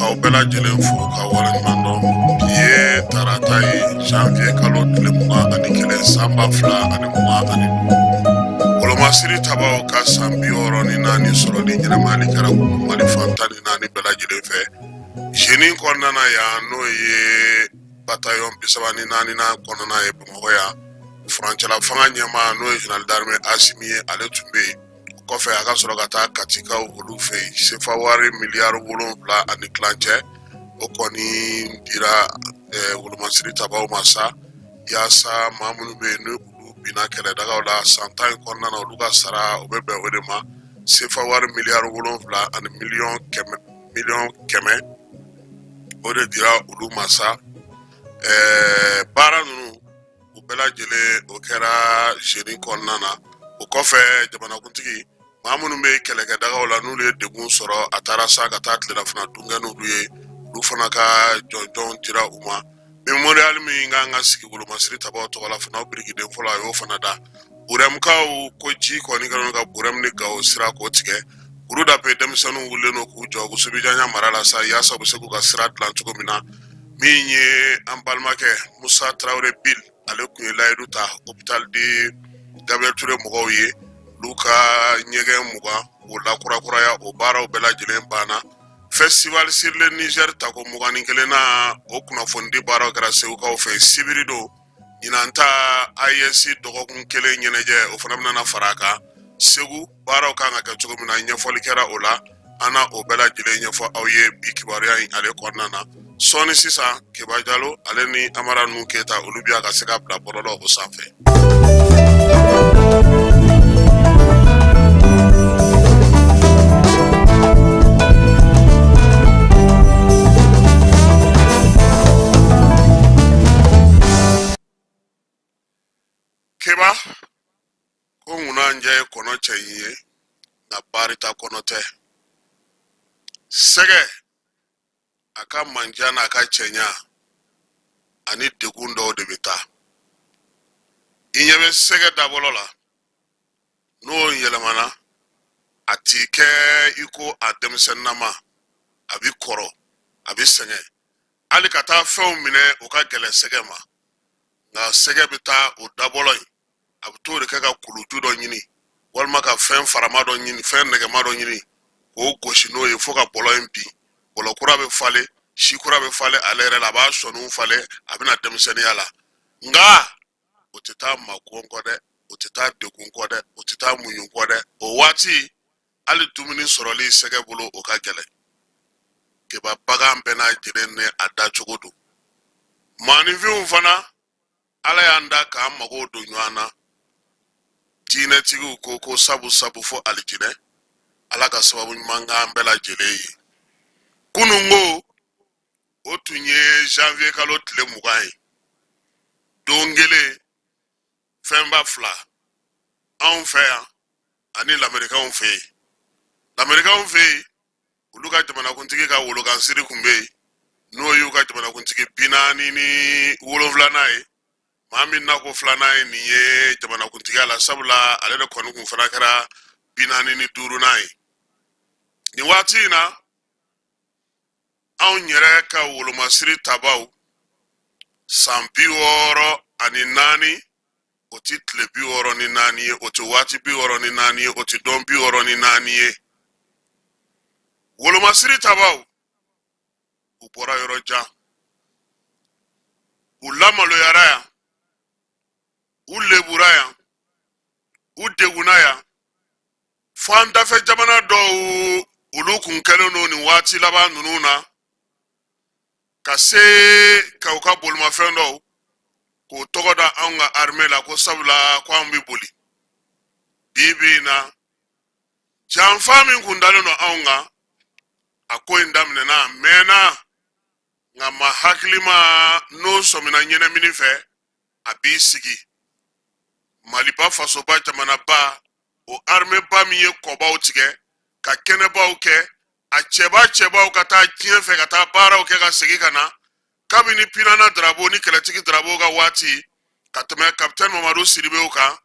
k'aw bɛɛ lajɛlen fo ka waleɲuman dɔn. Bi ye tarata ye janvier kalo tile 21 san 2022. Wolomasiri tabaw ka san 64 sɔrɔli ɲɛnɛmayali kɛra Mali fan 14 bɛɛ lajɛlen fɛ. Jenin kɔnɔna yan n'o ye bataillon 34 kɔnɔna ye Bamakɔ yan. Furancɛla fanga ɲɛmaa n'o ye général d'armée Asimi ye ale tun bɛ yen. Kɔfɛ a ka sɔrɔ ka taa Katikaw olu fɛ yen. CFA wari miliyari 7 ani kilancɛ o kɔni dira Wolomasiri tabaw ma sa yaasa maa minnu bɛ yen n'olu binna kɛlɛdagaw la san 10 in kɔnɔna na olu ka sara o bɛ bɛn o de ma. CFA wari miliyari 7 ani miliyɔn kɛmɛ o de dira olu ma sa. Baara ninnu u bɛɛ lajɛlen o kɛra Jenin kɔnɔna na. O kɔfɛ jamanakuntigi maa minnu bɛ kɛlɛkɛdagaw la n'olu ye degun sɔrɔ a taara sa ka taa tilelafana dunkɛ n'olu ye olu fana ka jɔnjɔnw dira u ma. Mémorial min kan ka sigi Wolomasiri tabaw tɔgɔ la fana o birikiden fɔlɔ a y'o fana da. Burɛmukaw ko ji kɔni kɛlen ka Burɛmu ni Gawo sira k'o tigɛ. Kuru da pe denmisɛnninw wulilen don k'u jɔ Gusubijanya mara la sa yaasa u bɛ se k'u ka sira dilan cogo min na. Min ye an balimakɛ Musa Tarawele Bill ale kun ye layidu ta hôpital de Gabriel Touré mɔgɔw ye olu ka ɲɛgɛn 20 o lakurakuraya o baaraw bɛɛ lajɛlen banna. Festival sur le Niger tako 21 na o kunnafoni baaraw kɛra Segukaw fɛ Sibiri don ɲinan ta IEC dɔgɔkun kelen ɲɛnajɛ o fana bɛna fara a kan. Segu baaraw kan ka kɛ cogo min na ɲɛfɔli kɛra o la an na o bɛɛ lajɛlen ɲɛfɔ aw ye bi kibaruya in ale kɔnɔna na. Sɔɔni sisan Keba Jalo ale ni Amara Nu Keyita olu bi ka se ka bila bɔlɔlɔ o sanfɛ. Keba ko ŋuna njɛ ye kɔnɔ cɛ ye na baari ta kɔnɔ tɛ. Sɛgɛ a ka manja n'a ka cɛɲa ani degun dɔw de bɛ taa. I ɲɛ bɛ sɛgɛ dabɔlɔ la n'o yɛlɛmana a ti kɛ i ko a denmisɛnninama a bi kɔrɔ a bi sɛgɛn hali ka taa fɛnw minɛ o ka gɛlɛ sɛgɛ ma nka sɛgɛ bɛ taa o dabɔlɔ in a bɛ t'o de kɛ ka kuluju dɔ ɲini walima ka fɛn farama dɔ ɲini fɛn nɛgɛma dɔ ɲini k'o gosi n'o ye fo ka bɔlɔ in bin. Bɔlɔkura bɛ falen sikura bɛ falen ale yɛrɛ la a b'a sɔniw falen a bɛna denmisɛnninya la nka o tɛ taa makon kɔ dɛ o tɛ taa degun kɔ dɛ o tɛ taa muɲu kɔ dɛ o waati hali dumuni sɔrɔli sɛgɛ bolo o ka gɛlɛn. Keba bagan bɛɛ n'a lajɛlen ni a dacogo don. Maaninfinw fana Ala y'an da k'an mago don ɲɔgɔn na. Diinɛtigiw ko sabu fɔ alijinɛ Ala ka sababu ɲuman k'an bɛɛ lajɛlen ye. Kunungo o tun ye janvier kalo tile 20 ye. Don kelen fɛnba 2 anw fɛ yan ani Lamɛrikaw fɛ yen. Lamɛrikaw fɛ yen olu ka jamanakuntigi ka wolokansiri kun bɛ yen n'o y'u ka jamanakuntigi 47nan ye. Maa min na ko 2nan ye nin ye jamanakuntigiya la sabula ale de kɔni kun fana kɛra 45nan ye. Nin waati in na anw yɛrɛ ka Wolomasiri tabaw san 64 o ti tile 64 ye o ti waati 64 ye o ti dɔn 64 ye. Wolomasiri tabaw u bɔra yɔrɔ jan u lamaloyara yan u lebura yan u deguna yan fo an dafɛ jamana dɔw olu kun kɛlen don nin waati laban ninnu na ka se ka u ka bolimafɛn dɔw k'o tɔgɔ da anw ka armée la ko sabula ko anw bɛ boli. Bi na janfa min kun dalen don anw kan a ko in daminɛna a mɛnna nka ma hakili ma n'o sɔmina ɲɛnamini fɛ a b'i sigi. Maliba fasoba jamanaba o armée ba min ye kɔbaw tigɛ ka kɛnɛbaw kɛ a cɛbaw ka taa diɲɛ fɛ ka taa baaraw kɛ ka segin ka na kabini Pinana Darabo ni kɛlɛtigi Darabo ka waati ka tɛmɛ capitaine Mamadu Sidibew kan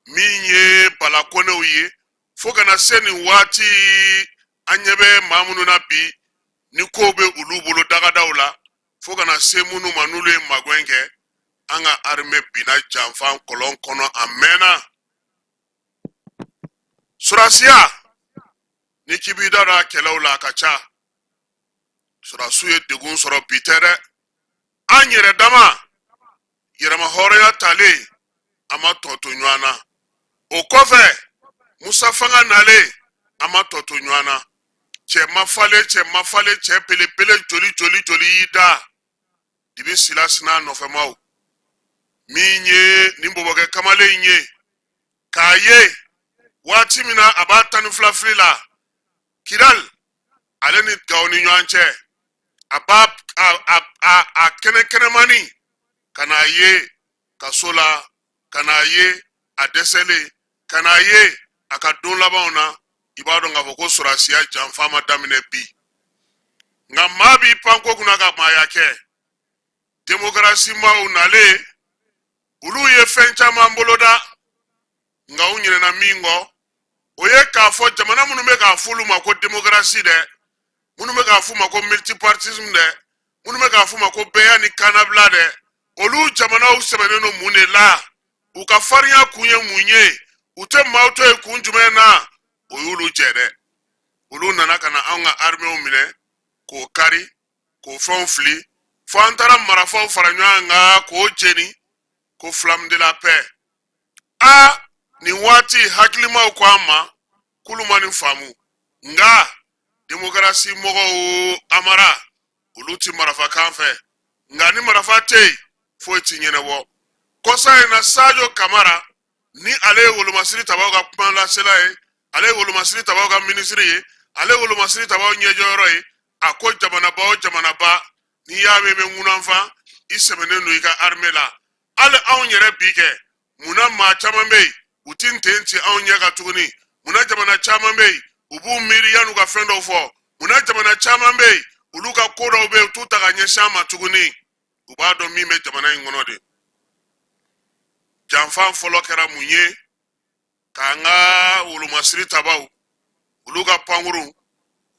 min ye Balakonew ye fo kana se nin waati an ɲɛ bɛ maa minnu na bi ni ko be olu bolo dagadaw la fo kana se minnu ma n'olu ye magwɛn kɛ an ka armée bina janfan kɔlɔn kɔnɔ a mɛnna. Surasiya ni k'i b'i da don a kɛlɛw la a ka ca. Surasiw ye degun sɔrɔ bi tɛ dɛ. An yɛrɛ dama yɛrɛma hɔrɔnya talen an ma tɔ to ɲɔgɔn na. O kɔfɛ Musa fanga nalen an ma tɔ to ɲɔgɔn na. Cɛ ma falen cɛ belebele joli y'i da. Dibi Sila Sina nɔfɛmaw min ye nin bɔbɔkɛ kamalen ye k'a ye waati min na a b'a 12 fili la Kidal ale ni Gawo ni ɲɔgɔn cɛ a b'a a kɛnɛmani ka n'a ye kaso la ka n'a ye a dɛsɛlen ka n'a ye a ka don labanw na i b'a dɔn k'a fɔ ko surasiya janfa ma daminɛ bi nka maa b'i pan ko kunna ka maaya kɛ démocratie maaw nalen olu ye fɛn caman boloda nka u ɲinɛna min kɔ o ye k'a fɔ jamana minnu bɛ k'a fɔ olu ma ko démocratie dɛ minnu bɛ k'a fɔ ma ko multipartisme dɛ minnu bɛ k'a fɔ ma ko bɛɛ ni kanabila dɛ olu jamanaw sɛbɛnnen don mun de la u ka farinya kun ye mun ye u tɛ maaw to ye kun jumɛn na o y'olu jɛ dɛ olu nana ka na anw ka armée minɛ k'o kari k'o fɛnw fili fo an taara marafaw fara ɲɔgɔn kan k'o jeni ko flamme de la paix nin waati hakilimaw ko an ma k'olu ma nin faamu nka démocratie mɔgɔw amara olu ti marafa kan fɛ nka ni marafa tɛ yen foyi ti ɲɛnabɔ kɔsa in na Sadio Kamara ni ale ye wolomasiri tabaw ka kuma lasela ye ale ye wolomasiri tabaw ka ministre ye ale ye wolomasiri tabaw ɲɛjɔyɔrɔ ye a ko jamanaba o jamanaba n'i y'a mɛn bɛ ŋunanfan i sɛbɛnnen don i ka armée la hali anw yɛrɛ bi kɛ munna maa caman bɛ yen u ti nten ci anw ɲɛ ka tuguni munna jamana caman bɛ yen u b'u miiri yan'u ka fɛn dɔw fɔ munna jamana caman bɛ yen olu ka ko dɔw bɛ yen u t'u ta ka ɲɛsin an ma tuguni u b'a dɔn min bɛ jamana in kɔnɔ de janfan fɔlɔ kɛra mun ye k'an ka wolomasiri tabaw olu ka pankuru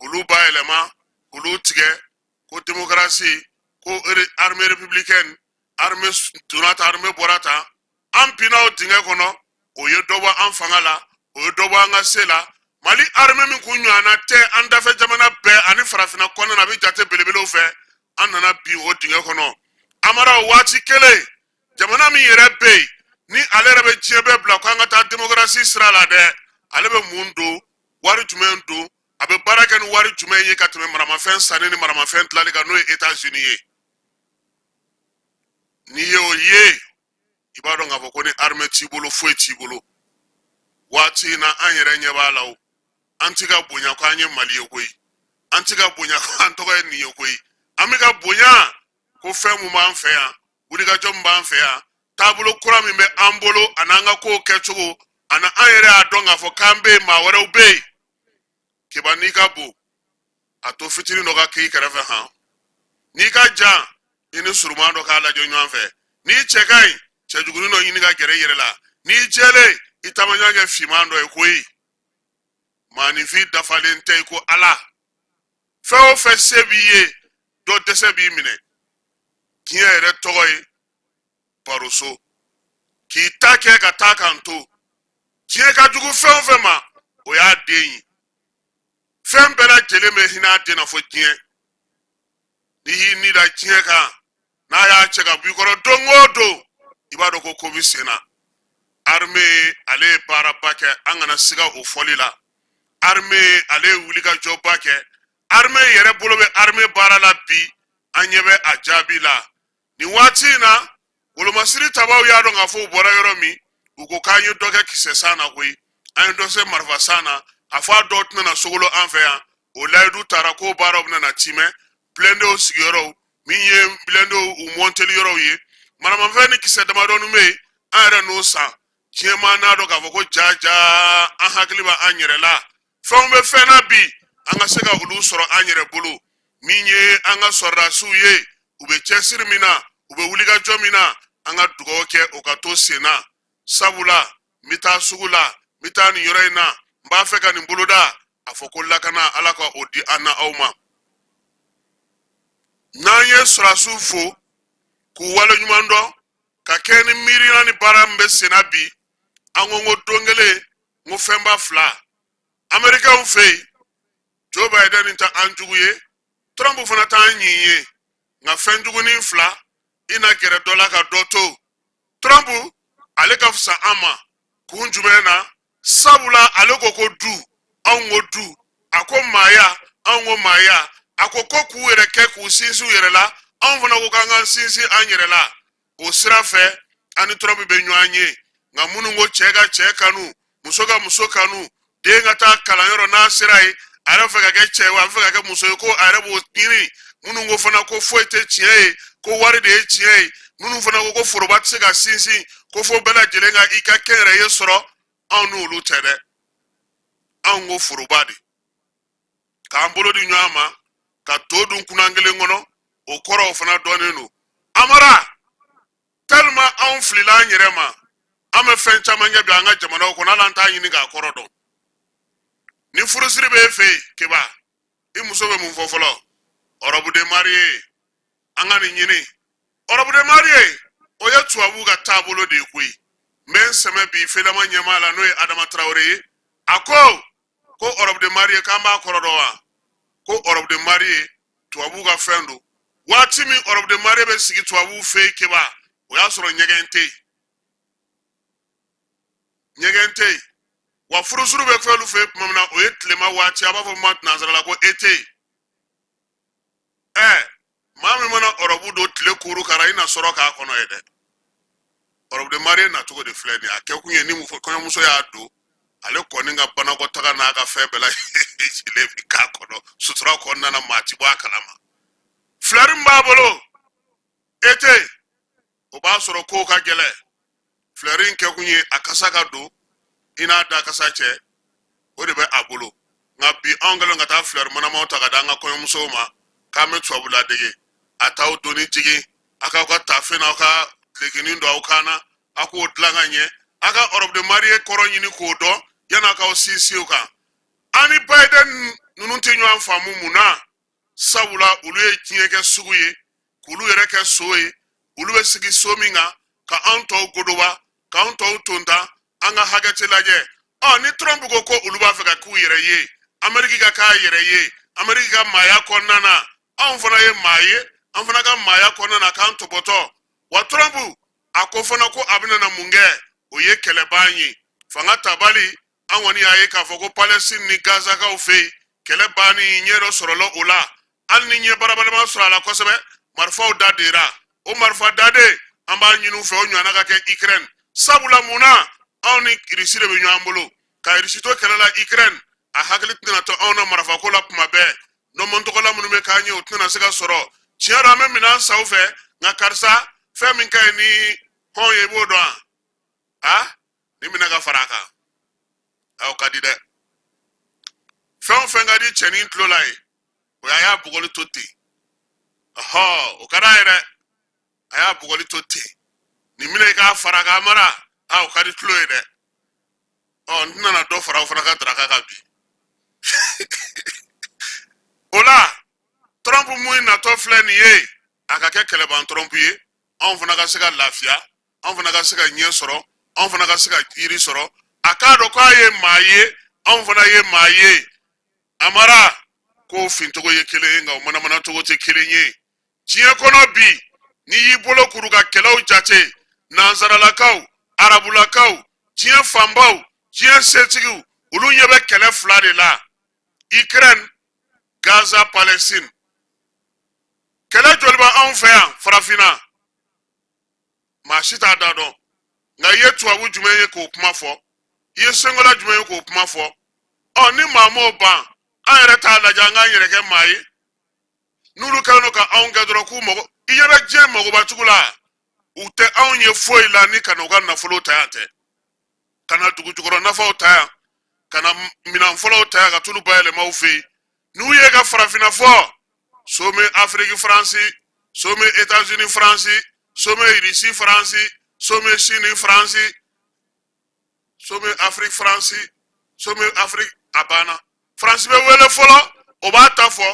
olu bayɛlɛma olu tigɛ ko démocratie ko armée républicaine armée donna ta armée bɔra ta an pinna o dingɛ kɔnɔ o ye dɔ bɔ an fanga la o ye dɔ bɔ an ka se la Mali armée min kun ɲɔgɔnna tɛ an dafɛ jamana bɛɛ ani farafinna kɔnɔna na a bɛ jate belebelew fɛ an nana bi o dingɛ kɔnɔ amara o waati kelen jamana min yɛrɛ bɛ yen ni ale yɛrɛ bɛ diɲɛ bɛɛ bila ko an ka taa démocratie sira la dɛ ale bɛ mun don wari jumɛn don a bɛ baara kɛ ni wari jumɛn ye ka tɛmɛ maramafɛn sanni ni maramafɛn tilali kan n'o ye États-Unis ye n'i ye o ye i b'a dɔn k'a fɔ ko ni armée t'i bolo foyi t'i bolo waati in na an yɛrɛ ɲɛ b'a la o an ti ka bonya ko an ye Mali ye koyi an ti ka bonya ko an tɔgɔ ye nin ye koyi an bɛ ka bonya ko fɛn mun b'an fɛ yan wulikajɔ min b'an fɛ yan taabolo kura min bɛ an bolo ani an ka kow kɛcogo ani an yɛrɛ y'a dɔn k'a fɔ k'an bɛ yen maa wɛrɛw bɛ yen kiba n'i ka bon a to fitinin dɔ ka k'i kɛrɛfɛ han n'i ka jan i ni suruman dɔ k'a lajɛ ɲɔgɔn fɛ n'i cɛ ka ɲi cɛjugunin dɔ ɲini ka gɛrɛ i yɛrɛ la n'i jɛlen i taamaɲɔ kɛ finman dɔ ye koyi maanifin dafalen tɛ i ko Ala fɛn o fɛn se b'i ye dɔ dɛsɛ b'i minɛ diɲɛ yɛrɛ tɔgɔ ye baroso k'i ta kɛ ka taa kan to diɲɛ ka jugu fɛn o fɛn ma o y'a den ye fɛn bɛɛ lajɛlen bɛ hinɛ a den na fo diɲɛ n'i y'i ni da diɲɛ kan n'a y'a cɛ ka bɔ i kɔrɔ don o don i b'a dɔn ko bɛ sen na armée ale ye baaraba kɛ an kana siga o fɔli la armée ale ye wulikajɔba kɛ armée yɛrɛ bolo bɛ armée baara la bi an ɲɛ bɛ a jaabi la nin waati in na wolomasiri tabaw y'a dɔn k'a fɔ u bɔra yɔrɔ min u ko k'an ye dɔ kɛ kisɛ san na koyi an ye dɔ se marifa san na a fɔ a dɔw tɛna sogolo an fɛ yan o layidu taara k'o baaraw bɛna timɛ blindéw sigiyɔrɔw min ye blindéw u monteli yɔrɔw ye maramafɛn ni kisɛ damadɔni bɛ yen an yɛrɛ n'o san diɲɛ maa n'a dɔn k'a fɔ ko jaja an hakili bɛ an yɛrɛ la fɛnw bɛ fɛn na bi an ka se ka olu sɔrɔ an yɛrɛ bolo min ye an ka sɔrɔdasiw ye u bɛ cɛsiri min na u bɛ wulikajɔ min na an ka dugawu kɛ o ka to sen na sabula n bɛ taa sugu la n bɛ taa nin yɔrɔ in na n b'a fɛ ka nin boloda a fɔ ko lakana Ala ka o di an na aw ma Nanye surasu fo ku wale nyumando ka keni mirina ni barambe senabi angongo dongele ngo femba fla America unfei Joe Biden inta anjuguye Trump fana ta anyiye nga fenjugu ni fla ina kere dola ka doto Trump ale ka fsa ama kunjumena sabula ale koko du ango du ako maya ango maya ako koku yere ke ku sinsu yere la an fana ko kanga sinsi an yere la o sira fe ani Trump be nyanye nga munu ngo chega chekanu muso kanu de nga ta kala yoro na sirai ara fe ka ke chewa fe ka ke muso ko ara bo tini munu ngo fana ko foete chie ko wari de chie munu fana ko forobat se ga sinsi ko fo bela jelenga ika kere yesoro anu lu tede ango forobadi ka ambolo di nyama ka todun kunangele ngono o koro fana donenu amara telma an flila nyerema ame fencha manya bi anga jamana ko na lanta yini ga koro do ni furusiri be fe keba imuso be mun fofolo orobu de marie anga ni nyini orobu de marie o ya tuabu ga tabolo de kui men seme bi felama nyamala no Adama Traoré ako ko orobu de marie kamba koro do wa ko orobu de marie tuabu ga fendo wati mi orobu de marie be sigi tuabu fe keba o ya soro nyegente wa furusuru be felu fe mamna o yetlema wati abafo mat nazara ko ete mami mana orobu do tle kuru kara ina soro ka kono ede orobu de marie na tugo de fleni akekunye ni mu kono muso ya do ale koni nga bana ko taga na ka febela ile ka kono sutra ko na mati bo akalama flarim babolo ete o ba soro ko ka gele flarin kekunye akasa ka do ina da kasache o de be abolo nga bi angelo nga ta fleur mana ma taga da nga kono muso ma ka metu abula dege ataw doni jigi aka ko tafena ka legini ndo akana ako dlanga nye aka orob de marie koronyi ni ko do yana ka osisi uka ani Biden nunu tinyo anfamu muna sabula ulu e tinyeke suguye kulu yere ke soye ulu e sigi sominga ka anto godowa ka anto tonda anga hagete laje ni Trump ko ulu ba fe ka ku yere ye America ka yere ye America maya konana anfana ye maye anfana ka maya konana ka anto boto wa Trump akofana ko abina na munge oye kelebanyi fanga tabali anwani aye ka foko Palestine ni Gaza ka ofe kelebani nyero sorolo ola alni nye barabale ma sorala kosebe marfa dadira o marfa dade amba nyinu fe onwana ka ke Ukraine sabula muna awni risire be nyambolo ka risito kelela Ukraine a haklitina to awna marfa ko la pmabe no monto ko la munu me kanye otuna sega soro chiara me minan saufe nga karsa fe min kay ni hoye bodo ni minaga faraka aw kadide fe ngadi chenin tlolai o ya bugoli toti o karaire aya bugoli toti ni minaga faraka mara aw kadi tloide nana do fara faraka draka gabi ola Trump mu na to fleni ye aka ke keleban Trump ye on fana ka sega lafia on fana ka sega nye soro on fana ka sega iri soro aka do kwa ye maye on fana ye maye amara ko fintogo ye kele nga mana togo te kele nye tie kono bi ni yibolo kuruga kelaw jate nanzara lakaw arabu lakaw tie fambaw tie setigu ulu nyebe kele flade la Ukraine Gaza Palestine kele joliba anfa farafina mashita dado nga yetu awu jumenye ko kuma fo ye sengola jumenye ko kuma fo ni mamo ba ayere ta la janga yere ke mai nuru kanu ka aunga dro ku mo iyere je mo ba tugula ute aunye foila ni kanu ga na folo tayate kana tugutugoro na fo taya kana mina folo taya ka tulu bayele maufi nu ye ga farafina fo some Afrique France some États-Unis France some Russie France some Chine France some Afrique France some Afrique abana France be wele folo o ba ta fo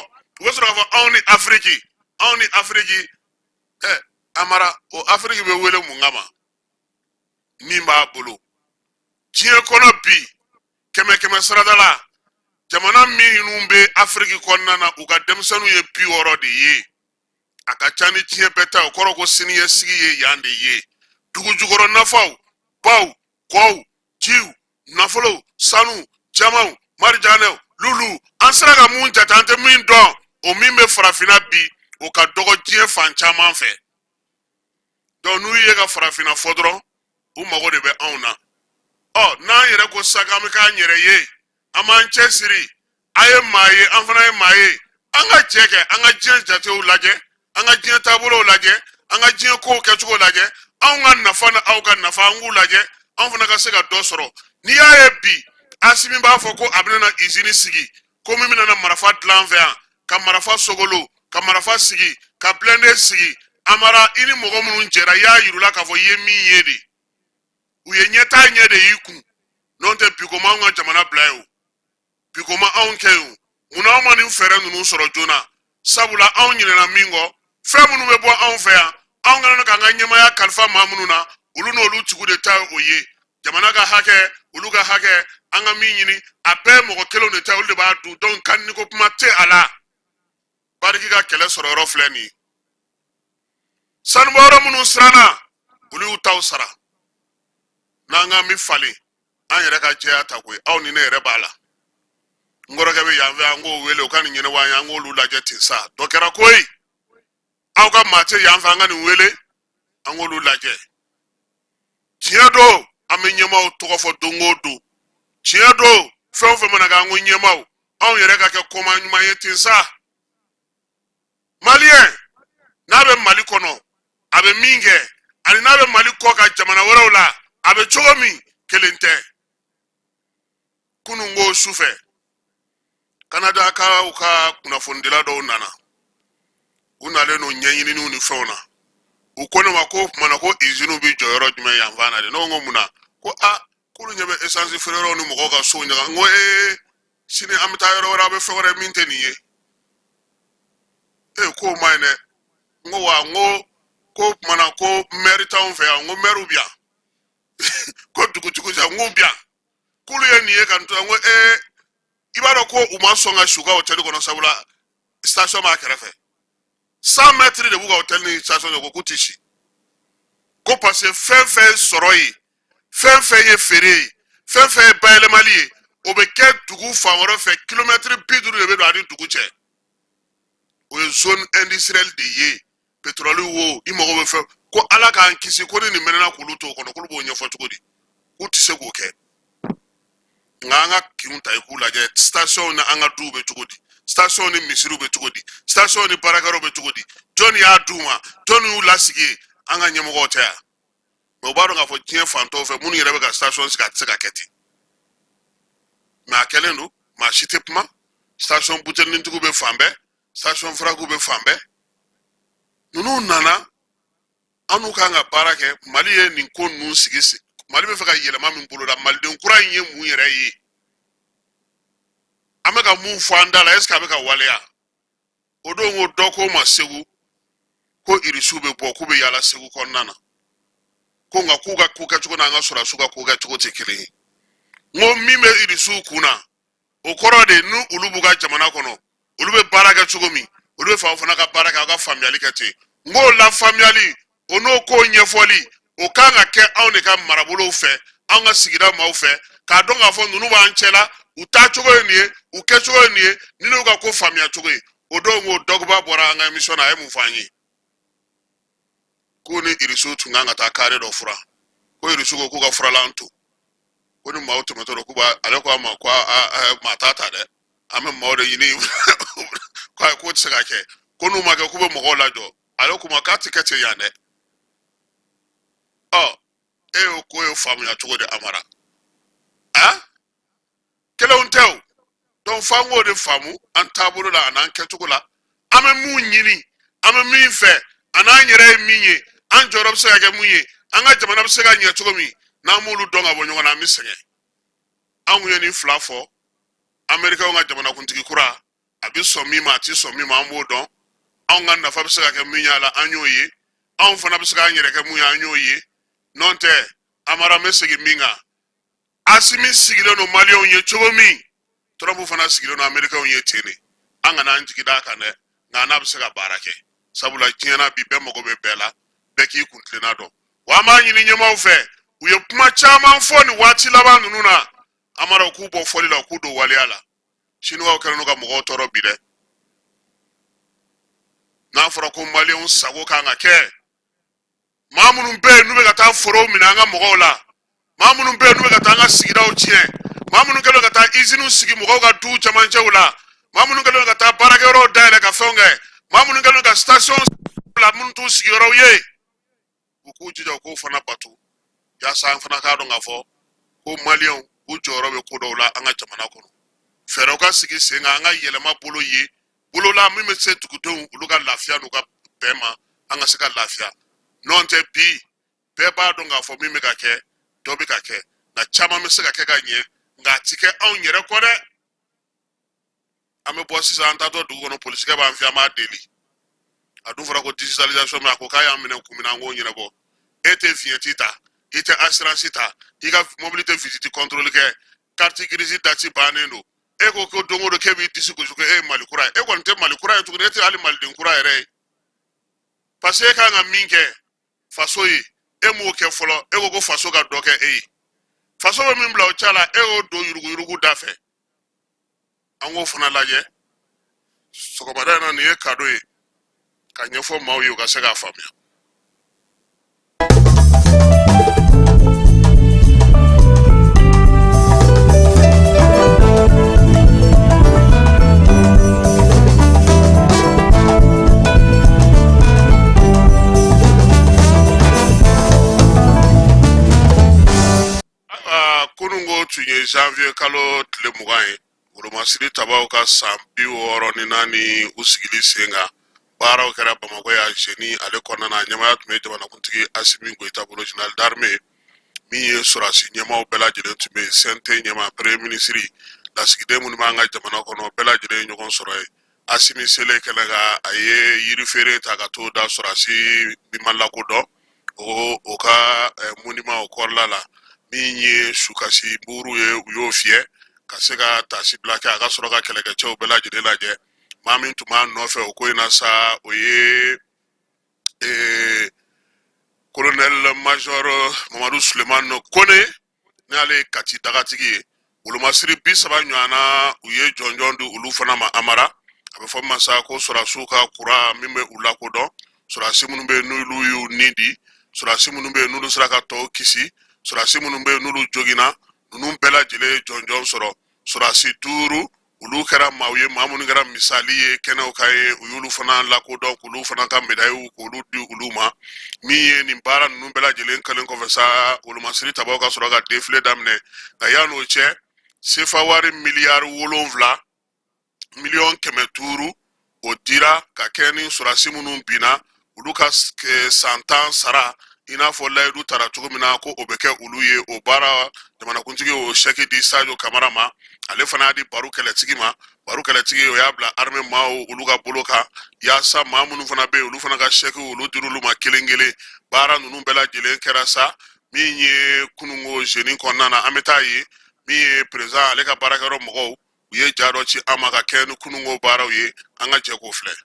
wo so fo only Afrique Only Afriki amara o Afriki be wele mungama nimba bulu tie kono bi keme saradala jamana mi be Afriki konna na uga demsanu ye bi woro de ye aka chani tie beta okoro ko siniye sigi ye yande ye dugu jugoro nafaw baw ko jiu nafolo sanu jamau marjanel lulu ansraga mun jatante min don o min be farafina bi o ka dogo die fan chaman fe don nu ye ga farafina fodro o mago de be awna na yere ko sagam ka nyere ye amanche siri aye maye anfana ye maye anga cheke anga jien jate o laje anga jien tabulo laje anga jien ko kechugo laje anga nafana auga nafa ngu laje anfana ka sega dosoro ni ya bi asimi ba foko abnana izini sigi ko mimina na marafa dlanvea ka marafa sogolo ka marafa sigi ka blende sigi amara ini mogo munun jera ya yirula ka fo yemi yedi uye nyeta nyede yiku nonte bigoma nga jamana blayo bigoma aunkeyo muna mani fere nunu soro jona sabula aun nyine na mingo fe munu bebo aun fe ya aun ngana ka nga nyema ya kalfa mamununa ulu no ulu tugu de ta oye jamana ga hake ulu ga hake anga minyini ape mogo kelo de ta ulu de ba du don kan niko pumate ala bariki ga kele soro ro fleni sanboro munu srana ulu utaw sara nanga mi fali an yere ka je atakwe aw ni ne yere bala ngoro ga be yanve ango wele o kan nyene wa yango lu laje tinsa do kera koy aw ga mate yanve ngani wele ango lu laje tiedo amenyema o to fo dongodo tiedo fe mana ga ngo nyema o aw yere ka ke koma nyuma yetinsa malien na be malikono abe minge ani na be maliko ka jamana worawla abe chogomi kelente kunungo sufe Canada ka uka kuna fondila do nana unale no nyanyini ni fona ukono mako manako izinu bi joyoro jume yanvana de no ngomuna ko kulu nyebe essence frero ni moko ga so nyaga ngo sini amta yoro wara be fore minteniye ko mayne ngo wa ngo ko manako merita on fe ngo merubia ko dugu ja ngo bia kulu ye niye kan to ngo ibaro ko umasonga shuga hotel ko no sabula station ma kerefe 100 mètres de buga hotel ni station de kokutishi ko passer fin soroi fin ye fere fin baile mali obeke dugu faworo fe kilomètre biduru de be do adi dugu che o zone industrielle de ye pétrole wo imogo be fe ko alaka ankisi ko ni menena kuluto ko no kulubo nyefo tukodi utise go ke nganga kiunta ikula je station na anga dube tukodi station ni misiru be tukodi station ni barakaro be tukodi John ya duma John ulasigi anga nyemogo tea mo baro nga fo tien fanto fe munu yere be ga station sika keti ma kelendo ma chitepma station butel ni tugu be fambe station fragu be fambe nunu nana anu kanga barake mali ye nin ko nun sigisi mali be faka yelema min bolo da mali den kura yin mu yere yi amaka mu fo andala eska abeka walea odo ngo doko ma segu ko irisu be bo ku be yala segu ko nana ko nga kuka chuko na nga sura suka kuka chuko tekele ngo mime irisu kuna okoro de nu ulubuga jamana kono ulube baraka chuko mi ulube fa ofana ka baraka ga family kete ngo la family ono ko nyefoli o kanga ke awne ka marabulo fe anga sigira ma fe ka donga fo nunu ba anchela uta chugo nie uke chugo nie ninu ga ko famia chugo odo ngo dogba bora anga mission ay mu fanyi ko ni irisu tunganga ta kare do fura ko irisu ko ga fura lanto ko ni mawto metoro ko ba ale ko ma kwa matata de ame mawde yini ko tsaka ke ko nu ma ga ko be mo la do ale ko ma ka tikete yane o ko yo famu ya chugo de amara kele unteo don fango de famu an tabulu la anan ketugula ame mu nyini ame mi fe anan yere minye an jorob se ga munye anga jamana se ga nya chugo mi na mulu donga bonyo na misenge amu ni flafo america nga jamana kuntiki kura abi so mi ma ti so mi ma mo don an ka nafa bɛ se ka kɛ min y'a la an y'o ye anw fana bɛ se k'an yɛrɛ kɛ mun ye an y'o ye n'o tɛ Amara n bɛ segin min kan Asimi sigilen don Maliyɛnw ye cogo min Trump fana sigilen don Américains ye ten de an kana an jigi d'a kan dɛ nka n'a bɛ se ka baara kɛ sabula diɲɛ na bi bɛɛ mago bɛ bɛɛ la bɛɛ k'i kuntilenna dɔn wa an b'a ɲini ɲɛmaaw fɛ u ye kuma caman fɔ nin waati laban ninnu na Amara u k'u bɔ fɔli la u k'u don waleya la Chinois kɛlen don ka mɔgɔw tɔɔrɔ bi dɛ n'a fɔra ko Maliyɛnw sago kan ka kɛ maa minnu bɛ yen n'u bɛ ka taa forow minɛ an ka mɔgɔw la maa minnu bɛ yen n'u bɛ ka taa an ka sigidaw tiɲɛ maa minnu kɛlen ka taa usines sigi mɔgɔw ka du cɛmancɛw la maa minnu kɛlen ka taa baarakɛyɔrɔw dayɛlɛ ka fɛnw kɛ maa minnu kɛlen ka station la minnu t'u sigiyɔrɔw ye u k'u jija u k'o fana bato yaasa an fana k'a dɔn k'a fɔ ko Maliyɛnw u jɔyɔrɔ bɛ ko dɔw la an ka jamana kɔnɔ fɛɛrɛw ka sigi sen kan an ka yɛlɛma bolo ye bolo la min bɛ se dugudenw olu ka lafiya n'u ka bɛn ma an ka se ka lafiya n'o tɛ bi bɛɛ b'a dɔn k'a fɔ min bɛ ka kɛ dɔ bɛ ka kɛ nka caman bɛ se ka kɛ ka ɲɛ nka a ti kɛ anw yɛrɛ kɔ dɛ an bɛ bɔ sisan an taatɔ dugu kɔnɔ polisikɛ b'an fɛ an b'a deli a dun fɔra ko digitalisation min a ko k'a y'an minɛ kun min na an k'o ɲɛnabɔ e tɛ fiɲɛti ta i tɛ assurance ta i ka mobili tɛ visite contrôle kɛ carte grise date bannen don e ko ko don o don k'e b'i disi gosi ko e ye Mali kura ye e kɔni tɛ Mali kura ye tuguni e tɛ hali maliden kura yɛrɛ ye parce que e kan ka min kɛ faso ye e m'o kɛ fɔlɔ e ko ko faso ka dɔ kɛ e ye faso bɛ min bila o cɛ la e y'o don yuruguyurugu da fɛ an k'o fana lajɛ sɔgɔmada in na nin ye kado ye ka ɲɛfɔ maaw ye u ka se k'a faamuya kunungo tun ye janvier kalo tile 20 ye Wolomasiri tabaw ka san 64 u sigili sen kan baaraw kɛra Bamakɔ ya jeni ale kɔnɔna na ɲɛmaya tun bɛ jamanakuntigi Asimi Goyita bolo général d'armée min ye sɔrasi ɲɛmaw bɛɛ lajɛlen tun bɛ CNT ɲɛma premier ministre lasigiden minnu b'an ka jamana kɔnɔ bɛɛ lajɛlen ye ɲɔgɔn sɔrɔ ye Asimi selen kɛlɛ ka a ye yirifeere ta ka t'o da sɔrasi min ma lakodɔn o ka monument o kɔrɔla la min ye sukasi buru ye u y'o fiyɛ ka se ka tasi bila kɛ a ka sɔrɔ ka kɛlɛkɛcɛw bɛɛ lajɛlen lajɛ maa min tun b'a nɔfɛ o ko in na sa o ye colonel major Mamadu Sulemani Kone n'ale ye Kati dagatigi ye Wolomasiri 30 ɲɔgɔnna u ye jɔnjɔn di olu fana ma Amara a bɛ fɔ masa ko sɔrasiw ka kura min bɛ u lakodɔn sɔrasi minnu bɛ n'olu y'u ni di sɔrasi minnu bɛ n'olu sera ka tɔw kisi sɔrasi minnu bɛ n'olu joginna ninnu bɛɛ lajɛlen ye jɔnjɔn sɔrɔ sɔrasi 5 olu kɛra maaw ye maa minnu kɛra misali ye kɛnɛw ka ye u y'olu fana lakodɔn k'olu fana ka médailles k'olu di olu ma min ye nin baara ninnu bɛɛ lajɛlen kɛlen kɔfɛ sa Wolomasiri tabaw ka sɔrɔ ka défilé daminɛ nka yan'o cɛ sefa wari miliyari 7 miliyɔn 500 o dira ka kɛ ni sɔrasi minnu binna olu ka san 10 sara i n'a fɔ layidu tara cogo min na ko o bɛ kɛ olu ye o baara jamanakuntigi o chèque di Sadio Kamara ma ale fana y'a di Baru kɛlɛtigi ma Baru kɛlɛtigi o y'a bila armée maaw olu ka bolo kan yaasa maa minnu fana bɛ yen olu fana ka chèque olu dir'olu ma kelen kelen baara ninnu bɛɛ lajɛlen kɛra sa min ye kunungo jeudi kɔnɔna na an bɛ taa ye min ye président ale ka baarakɛyɔrɔ mɔgɔw u ye ja dɔ ci an ma ka kɛ ni kunungo baaraw ye an ka jɛ k'o filɛ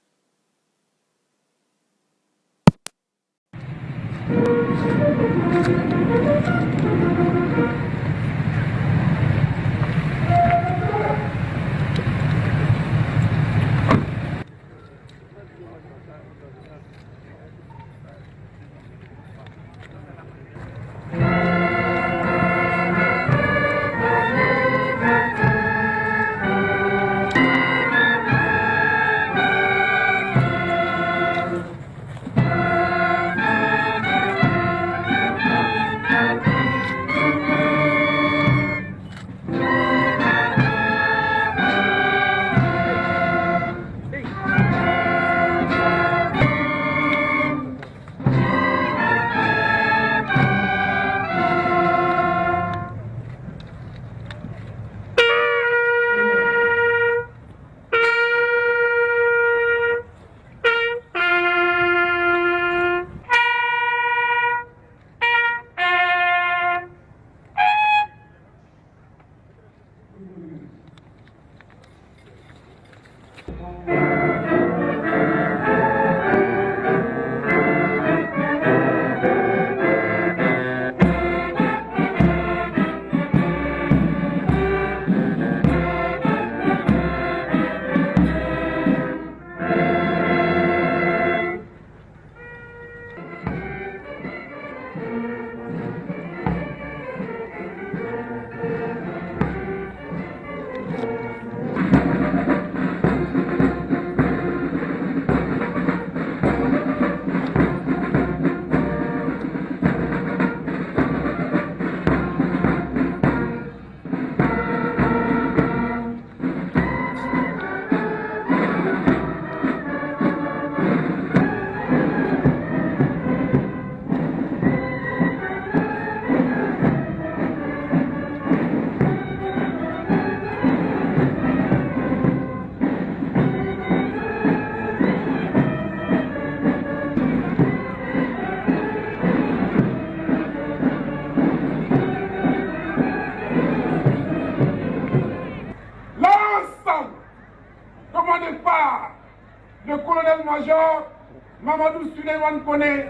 Mamadou Souleymane Koné,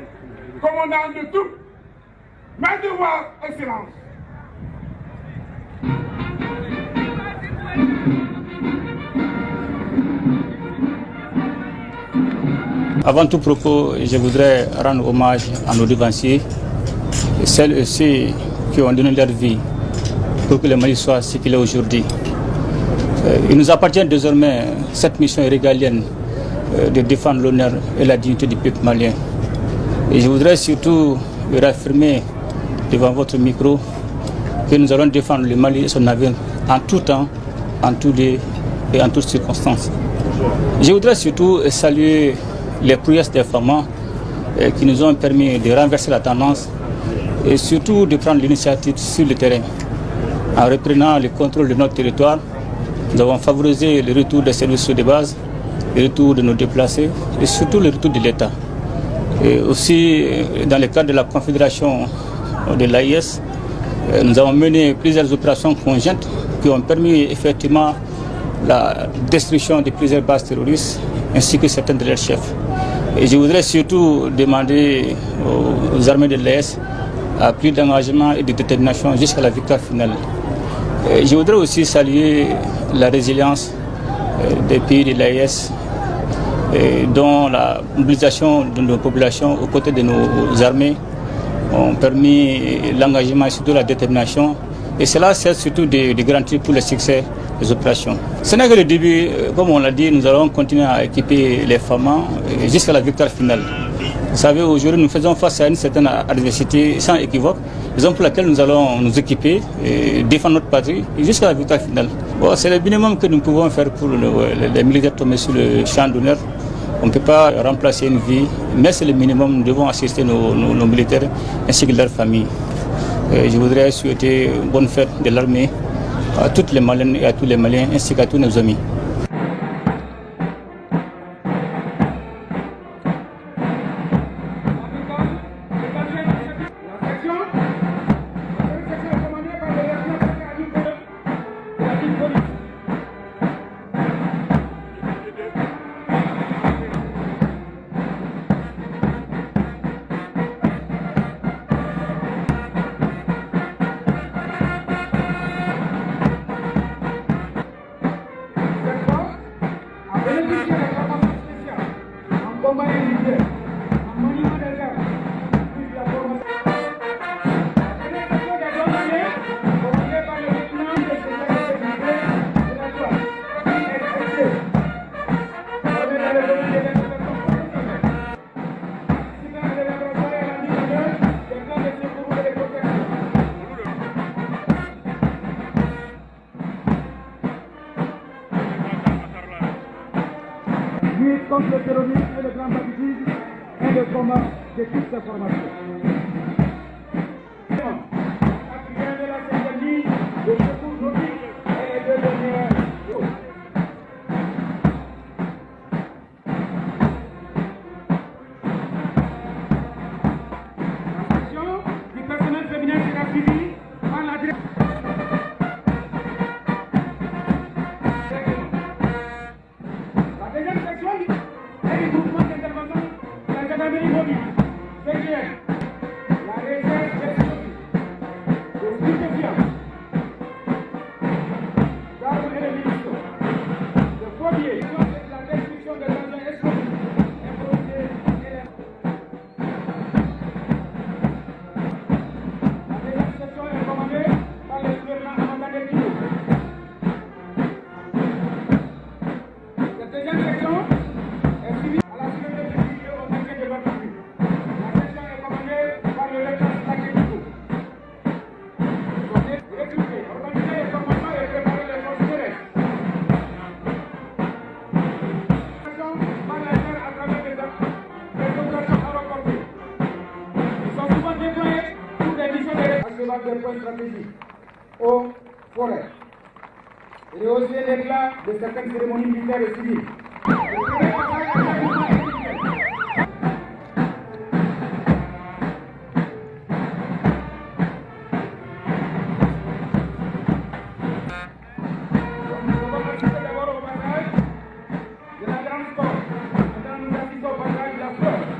commandant de troupes. Main devoir, Excellence. Avant tout propos, je voudrais rendre hommage à nos devanciers, celles et ceux qui ont donné leur vie pour que le Mali soit ce qu'il est aujourd'hui. Il nous appartient désormais cette mission régalienne de défendre l'honneur et la dignité du peuple malien. Et je voudrais surtout réaffirmer devant votre micro que nous allons défendre le Mali et son avenir en tout temps, en tout lieu et en toutes circonstances. Je voudrais surtout saluer les prouesses des femmes qui nous ont permis de renverser la tendance et surtout de prendre l'initiative sur le terrain. En reprenant le contrôle de notre territoire, nous avons favorisé le retour des services de base, le retour de nos déplacés et surtout le retour de l'État. Et aussi, dans le cadre de la confédération de l'AIS, nous avons mené plusieurs opérations conjointes qui ont permis effectivement la destruction de plusieurs bases terroristes ainsi que certains de leurs chefs. Et je voudrais surtout demander aux armées de l'AIS à plus d'engagement et de détermination jusqu'à la victoire finale. Et je voudrais aussi saluer la résilience des pays de l'AIS dont la mobilisation de nos populations aux côtés de nos armées ont permis l'engagement et surtout la détermination. Et cela sert surtout de garantie pour le succès des opérations. Ce n'est que le début, comme on l'a dit, nous allons continuer à équiper les femmes jusqu'à la victoire finale. Vous savez, aujourd'hui, nous faisons face à une certaine adversité sans équivoque, raison pour laquelle nous allons nous équiper et défendre notre patrie jusqu'à la victoire finale. Bon, c'est le minimum que nous pouvons faire pour les militaires tombés sur le champ d'honneur. On ne peut pas remplacer une vie, mais c'est le minimum. Nous devons assister nos militaires ainsi que leurs familles. Je voudrais souhaiter une bonne fête de l'armée à toutes les Maliennes et à tous les Maliens ainsi qu'à tous nos amis. Lutte contre le terrorisme et le grand banditisme est le combat de toutes ces formations. Appuyant de la symphonie, le secours juridique et les deux dernières choses. La section du personnel féminin sera suivie par la direction. La deuxième section est du groupement d'intervention de la gendarmerie mobile, CGN, la réserve explosive, le stupéfiant, d'armes et de munitions, le premier, la destruction des engins explosifs, improvisés et les... La deuxième section est commandée par le lieutenant Amanda Delino. Cette deuxième section est suivie à la suite de sécurité au maintien de l'ordre public. La section est commandée par le lieutenant Takemuto. Recruter, organiser les formations et préparer les forces terrestres. Par la terre à travers les opérations aéroportées. Ils sont souvent déployés pour des missions de recherche des points stratégiques aux forêts. Et aussi l'éclat de certaines cérémonies militaires et civiles. Nous avons assisté d'abord au passage de la grande porte. Maintenant, nous assistons au passage de la fleur.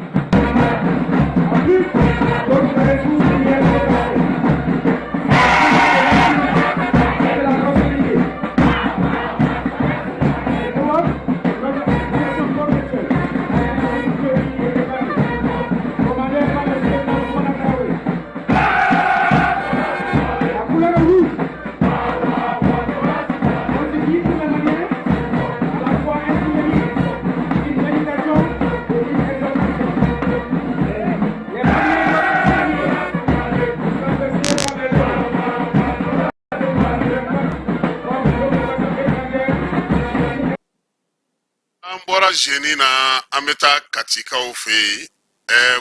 jeni na ameta katika ofe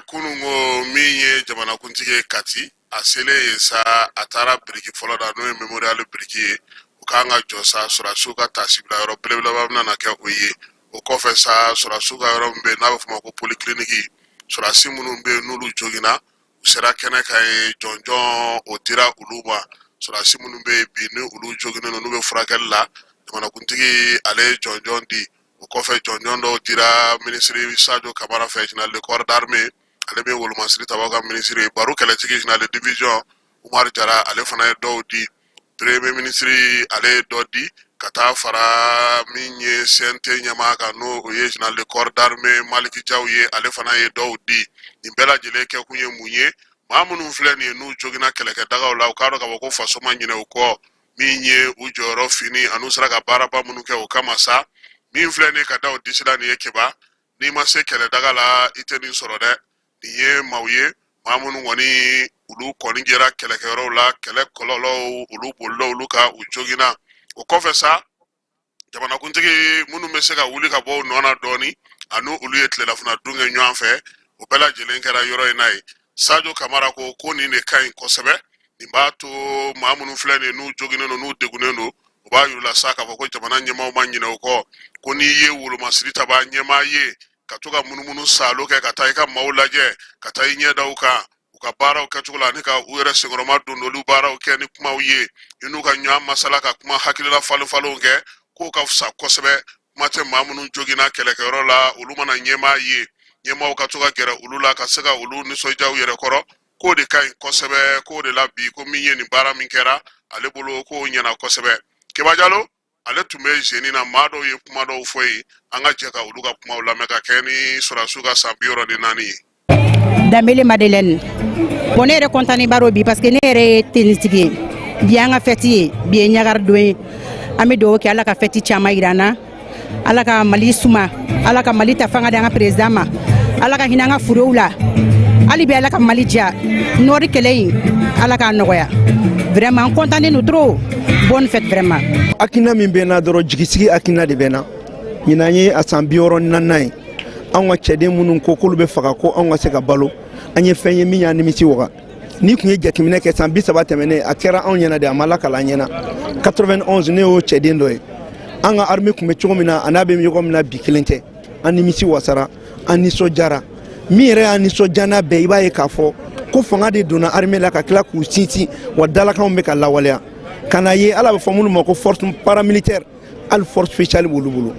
kunungo minye jamana kuntige kati asele yesa atara briki folo da no memorial briki ukanga josa sura suka tasibla yoro blebla babna na ke oye o kofesa sura suka yoro mbe na fuma ko polyclinique sura simunu mbe nulu jogina usera kene kai jonjon otira uluma sura simunu mbe binu ulu jogina no be furakella jamana kuntigi ale jonjon di o kofe jonjon do tira ministry Sadio Kamara fe général de corps d'armée ale be wolu masri tabaga ministry baru kala tigi général de division Umar Jara ale fana do di premier ministry ale do di kata fara minye sente nyama ka no oye général de corps d'armée Maliki Diawye ale fana ye do di imbela jele ke kunye munye mamunu fleni nu jogina keleke daga o law karo ka ko faso manyine ko minye ujoro fini anusra ka baraba munu ke o kamasa min fleni ka daw disila ni yekeba ni ma se kele daga la iteni soro de ni ye mawye mamunu woni ulu koningera keleke ro la kele kololo ulu bollo ulu ka ujogina o kofesa jamana kuntigi munu meseka wuli ka bo nona doni anu ulu yetle la funa dunge nyanfe o bela jelenkera yoro inai Sadio Kamara ko ni ne kain kosebe nimbato mamunu fleni nu jogina no nu deguneno o ba yula saka ko jamana nyema o manyina ko ni ye wulu masrita ba nyema ye katoka munumunu salo ke katai ka maulaje katai nye dauka ukabara ukachukula nika uere singoroma dundolu bara uke ni kuma uye inuka nywa masala ka kuma hakilila falo ke ko ka fsa kosebe mate mamunu jogina keleke rola uluma na nyema ye nyema ukatoka gera ulula kasega ulu ni soja uyere koro ko de kai kosebe ko de labi ko minye ni bara minkera alebolo ko nyana kosebe kebajalo ale tume jeni na mado ye kuma do foi anga jeka uluga kuma ulameka keni sura suga sambioro de nani Dambele Madeleine bonere kontani baro bi parce que nere tenistigi bien nga feti bien nyagar doy ami do ki ala ka feti chama irana ala ka mali suma ala ka mali tafanga da nga president ma ala ka hinanga furoula ali bi ala ka mali ja nori kelei ala ka nogoya vraiment content nous trop bonne fête vraiment akina min bena doro jigisigi akina de bena nyinanye asambioro nanai anwa chede munun ko kolu be faga ko anwa se ka balo anye fenye minya ni miti woga ni kunye jatimine ke sambi sabate mene akera on yana de amala kala nyana 91 ne o chede ndoy anga army kume chogomina anabe mi yogomina bikilente ani miti wasara ani sojara mire ani sojana be ibaye kafo ko fanga de dona armée la ka kila ku siti wadala kan be ka lawalya kana ye ala be famulu mako force paramilitaire al force spéciale bulubulu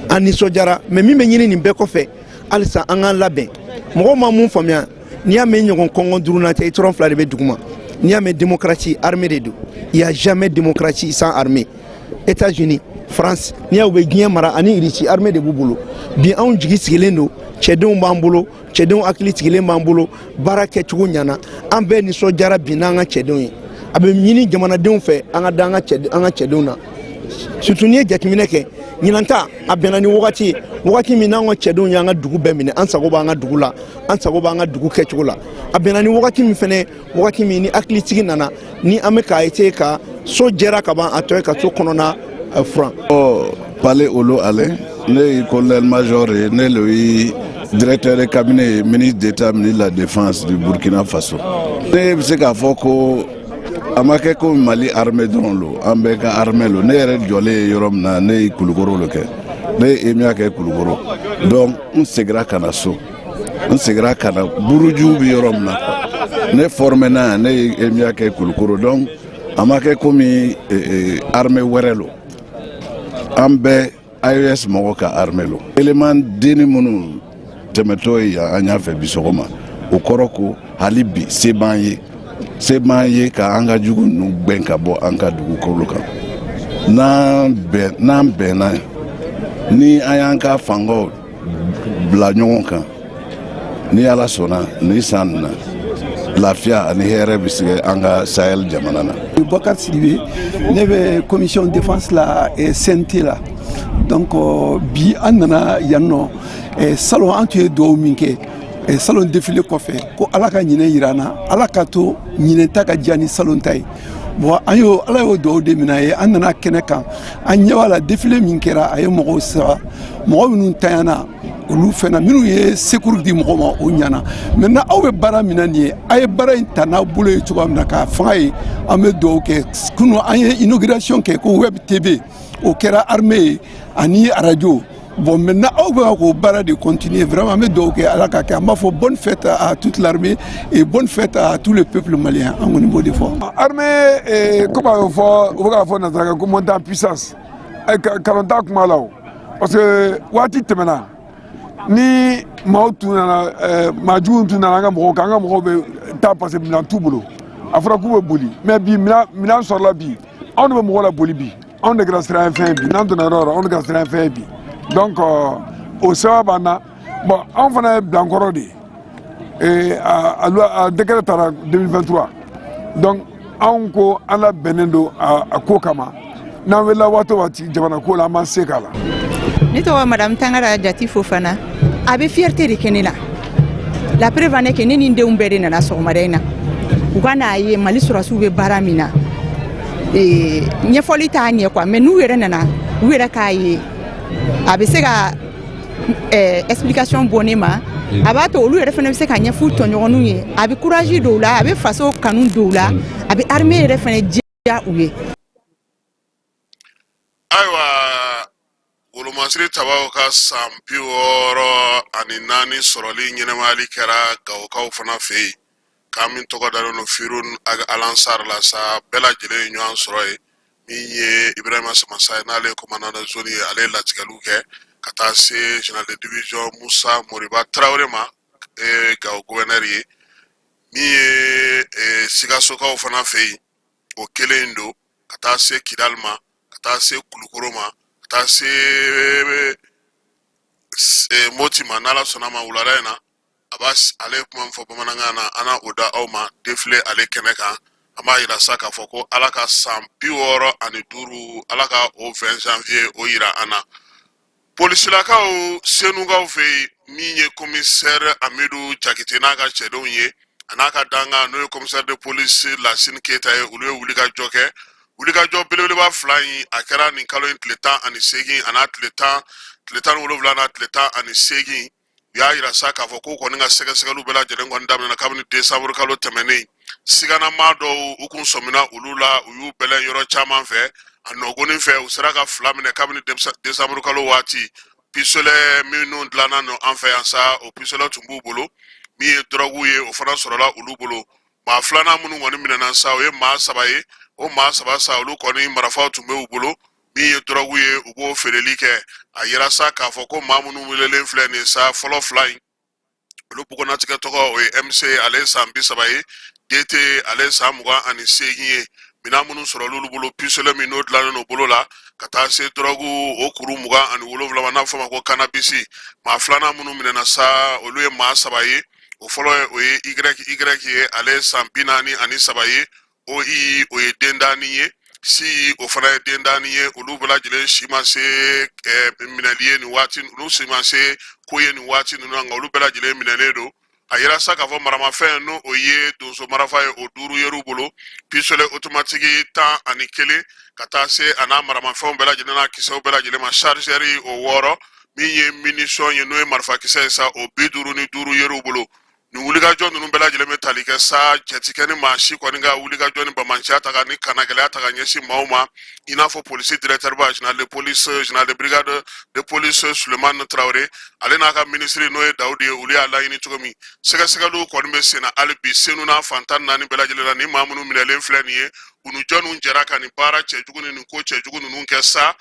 ani sojara mais mi me nyini ni be ko fe alisa anga labe mo ma mun famia ni ame nyogon kongo duruna te tron fla de be duguma ni ame démocratie armée de do il y a jamais démocratie sans armée États-Unis France ni a be gien mara ani irici armée de bubulu bi an jigi sigilendo chedon bambulo chedon akili sigile bambulo barake chugo nyana ambe ni sojara binanga chedon abe nyini jamana den fe anga danga chedon na surtout ni jakimine ke nyinanta abena ni wakati mina ngo chedon yanga dugu be mine ansago ba nga dugu la ansago ba nga dugu ke chugo la abena ni wakati mi fene wakati mi ni akili sigi nana ni ameka ite ka sojara ka ba atoy ka to konona franc parler olo ale ne colonel major ne le directeur de cabinet ministre d'état ministre de la défense du Burkina Faso ne se ka foko amake ko Mali armée don lo ambeka armée lo ne yere jole yorom na ne kulugoro lo ke ne emia ke kulugoro donc on segra kana so on segra kana buruju bi yorom na ne formé na ne emia ke kulugoro donc amake ko mi armée werelo ambe IOS mogo ka armelo élément deni munu temeto ya anya fe bisogoma ukoroko halibi sebanye ka anga jugu nu benka bo anga dugu koloka na ni ayanka fango bla nyonka ni ala sona ni sanna lafia ani here bisige anga Sahel jamanana Bokar Sidibé nebe commission de défense la et santé la donc bi anana yanno salon antu do minke salon défilé ko fe ko alaka nyine irana alaka to nyine taka jani salon tay bon an y'o ala y'o duwawu de minɛ a ye an nana kɛnɛ kan an ɲɛ b'a la défilé min kɛra a ye mɔgɔw sara mɔgɔ minnu tanyana olu fɛnɛ minnu ye secours di mɔgɔ ma o ɲana maintenant aw bɛ baara min na nin ye a ye baara in ta n'a bolo ye cogoya min na k'a fanga ye an bɛ duwawu kɛ kunu an ye inauguration kɛ ko web tv o kɛra armée ye ani radio. Bon, maintenant, on va de continuer. Vraiment, mais donc, bonne fête à toute l'armée et bonne fête à tout le peuple malien au niveau des forces. L'armée, comment on va faire monter en puissance? Parce que, Wati Temena, ni Mautu, Majou, Tunanga, Mokanga, Mokobe, Tapas, Milan Touboulou, Afrakou Bouli, mais Milan sur la vie, on ne va mourir la Bolibi, on ne grâcerait un fin, on ne grâcerait un fin. Donc, au Sabana, bon, on va Blancoro à décret 2023. Donc, on a la Benendo à Kokama. Nous la Watawati, Javanako, la Mansekala. Nito Madame Tangara Jati Fofana, avait fierté de Kenela. La preuve est que nous n'avons pas de la Somarena. Ugana ye Malisura Soube Baramina. Et n'y a folita n'y a quoi, mais nous, nous sommes a bɛ se ka explication bonne ma a b'a to olu yɛrɛ fana bɛ se ka ɲɛf'u tɔɲɔgɔnw ye a bɛ courage dɔw la a bɛ faso kanu dɔw la a bɛ armée yɛrɛ fana diya u ye. Ayiwa Wolomasiri Tabaw ka san 64 sɔrɔli ɲɛnɛmayali kɛra Gawokaw fana fɛ yen k'an min tɔgɔ dalen don Firun Alansar la sa bɛɛ lajɛlen ye ɲɔgɔn sɔrɔ yen. Min ye Ibrahima Samassa n'ale commandant de zone ye ale latigɛliw kɛ ka taa se général de division Musa Moriba Traoré ma Gao gouverneur ye min ye Sikasokaw fana fɛ yen o kelen do ka taa se Kidal ma ka taa se Kulukoro ma ka taa se Moti ma n'Ala sɔnna ma wulada in na a b'a ale kuma min fɔ bamanankan na ana o da aw ma défilé ale kɛnɛ kan. An b'a yira sa k'a fɔ ko Ala ka san 65 Ala ka o 20 janvier o yira an na. Polisilakaw Senugaw fɛ yen min ye commissaire Amidou Jakite n'a ka cɛdenw ye a n'a ka danga n'o ye commissaire de police Lasine Keyita ye olu ye wulikajɔ kɛ. Wulikajɔ belebeleba 2 in a kɛra nin kalo in tile 18 a n'a tile 17 n'a tile 18 u y'a yira sa k'a fɔ ko kɔni ka sɛgɛsɛgɛliw bɛɛ lajɛlen kɔni daminɛna kabini décembre kalo tɛmɛnen siganama dɔw u kun sɔmina olu la u y'u bɛlɛn yɔrɔ caman fɛ a nɔgɔnin fɛ u sera ka 2 minɛ kabini décembre kalo waati pistolet minnu dilanna no an fɛ yan sa o pistolet tun b'u bolo min ye drogue ye o fana sɔrɔla olu bolo maa 2nan minnu kɔni minɛna sa o ye maa 3 ye o maa 3 sa olu kɔni marifaw tun bɛ u bolo min ye drogue ye u b'o feereli kɛ a yira sa k'a fɔ ko maa minnu welelen filɛ nin sa fɔlɔ 2 in olu bugunnatigɛ tɔgɔ o ye MC ale san 30 ye DT ale san 28 ye minan minnu sɔrɔ olu bolo pistolet min n'o dilannen no bolo la ka taa se drogue o kuru 27 ma n'a fɔ ma ko cannabis maa 2nan minnu minɛna sa olu ye maa 3 ye o fɔlɔ o ye YY ye ale san 43 ye OI o ye dendani ye si o fana ye dendani ye olu bɛɛ lajɛlen si ma se minɛli ye nin waati olu si ma se ko ye nin waati ninnu nka olu bɛɛ lajɛlen minɛlen don a yira sa k'a fɔ maramafɛn n'o o ye donso marafa ye o 5 yer'u bolo pistolet automatique 11 ka taa se a n'a maramafɛnw bɛɛ lajɛlen n'a kisɛw bɛɛ lajɛlen ma chargeur o 6 min ye munition ye n'o ye marifa kisɛ ye sa o 55 yer'u bolo ni wulikajɔ ninnu bɛɛ lajɛlen bɛ tali kɛ sa jɛtikɛ ni maa si kɔni ka wulikajɔ ni bamanciya ta ka ni kanagɛlɛya ta ka ɲɛsin maaw ma i n'a fɔ polisi directeur ba général de police général de brigade de police Sulemani Traoré ale n'a ka ministre n'o ye Dawudi ye olu y'a laɲini cogo min sɛgɛsɛgɛliw kɔni bɛ sen na hali bi Senu n'a fantan 4 bɛɛ lajɛlen na ni maa minnu minɛlen filɛ nin ye u ni jɔnniw jɛra ka nin baara cɛjugu ni nin ko cɛjugu ninnu kɛ sa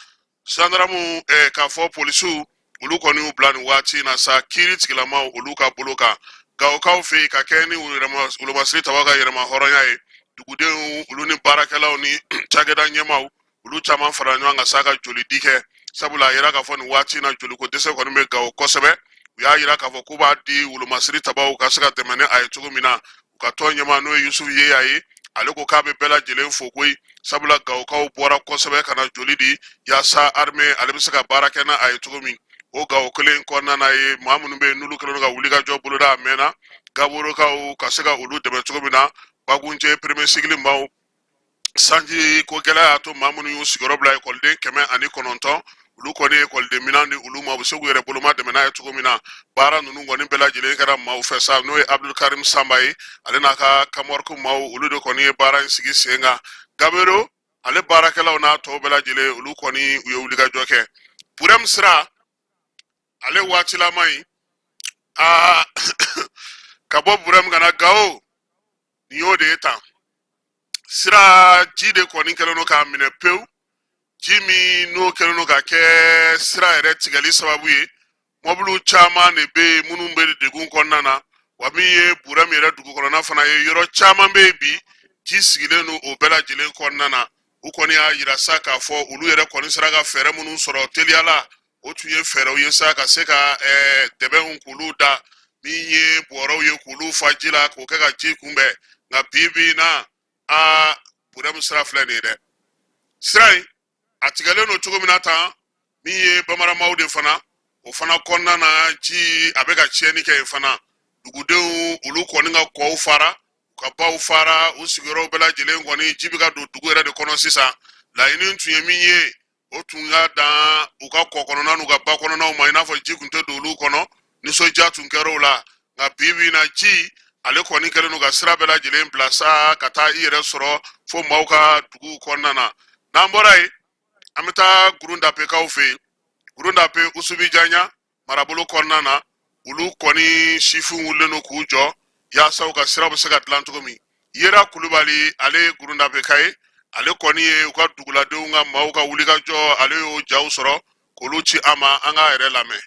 gendarmew k'a fɔ polisiw olu kɔni y'u bila nin waati in na sa kiiri tigilamaw olu ka bolo kan Gawokaw fɛ yen ka kɛ ni Wolomasiri Tabaw ka yɛrɛma hɔrɔnya ye dugudenw olu ni baarakɛlaw ni cakɛda ɲɛmaw olu caman fara ɲɔgɔn kan sa ka jolidi kɛ sabula a yira k'a fɔ nin waati in na joliko dɛsɛ kɔni bɛ Gawo kosɛbɛ u y'a yira k'a fɔ k'u b'a di Wolomasiri Tabaw ka se ka tɛmɛ ni a ye cogo min na u ka tɔn ɲɛmaa n'o ye Yusufu Yeya ye ale ko k'a bɛ bɛɛ lajɛlen fo koyi sabula Gawokaw bɔra kosɛbɛ ka na joli di yaasa armée ale bɛ se ka baara kɛ n'a ye cogo min o Gawo kelen kɔnɔna na ye maa minnu bɛ yen n'olu kɛlen don ka wulikajɔ boloda a mɛnna Gaborokaw ka se ka olu dɛmɛ cogo min na Bagunjɛ premier cycle maaw sanji ko gɛlɛya to maa minnu y'u sigiyɔrɔ bila ekɔliden 109 olu kɔni ekɔliden minan di olu ma u bɛ se k'u yɛrɛ boloma dɛmɛ n'a ye cogo min na baara ninnu kɔni bɛɛ lajɛlen kɛra maaw fɛ sa n'o ye Abdulkarim Samba ye ale n'a ka kamɔriki maaw olu de kɔni ye baara in sigi sen kan Gabero ale baarakɛlaw n'a tɔw bɛɛ lajɛlen olu kɔni u ye wulikajɔ kɛ Burem Sira ale waatilama in ka bɔ Burem kana Gao nin y'o de ye tan sira ji de kɔni kɛlen don k'a minɛ pewu ji min n'o kɛlen don ka kɛ sira yɛrɛ tigɛli sababu ye mɔbiliw caman de bɛ yen minnu bɛ degun kɔnɔna na wa min ye Burem yɛrɛ dugu kɔnɔna fana ye yɔrɔ caman bɛ yen bi ji sigilen don o bɛɛ lajɛlen kɔnɔna na u kɔni y'a yira sa k'a fɔ olu yɛrɛ kɔni sera ka fɛɛrɛ minnu sɔrɔ teliyala o tun ye fɛɛrɛw ye sa ka se ka dɛbɛnw k'olu da min ye bɔrɔw ye k'olu fa ji la k'o kɛ ka ji kunbɛn nka bi na Burem Sira filɛ nin ye dɛ sira in a tigɛlen don cogo min na tan min ye bamaramaw de fana o fana kɔnɔna na ji a bɛ ka tiɲɛni kɛ yen fana dugudenw olu kɔni ka kɔw fara ka baw fara u sigiyɔrɔw bɛɛ lajɛlen kɔni ji bɛ ka don dugu yɛrɛ de kɔnɔ sisan laɲini tun ye min ye o tun ka dan u ka kɔ kɔnɔna n'u ka ba kɔnɔnaw ma i n'a fɔ ji tun tɛ don olu kɔnɔ nisɔndiya tun kɛra o la nka bi na ji ale kɔni kɛlen don ka sira bɛɛ lajɛlen bila sa ka taa i yɛrɛ sɔrɔ fo maaw ka dugu kɔnɔna na n'an bɔra yen an bɛ taa Gurundapekaw fɛ yen Gurundape Usubijaɲa marabolo kɔnɔna na olu kɔni sifin wulilen don k'u jɔ yaasa u ka sira bɛ se ka dilan cogo min Yera Kulubali ale ye Gurundapeka ye ale kɔni ye u ka duguladenw ka maaw ka wulikajɔ ale y'o jaw sɔrɔ k'olu ci an ma an k'a yɛrɛ lamɛn.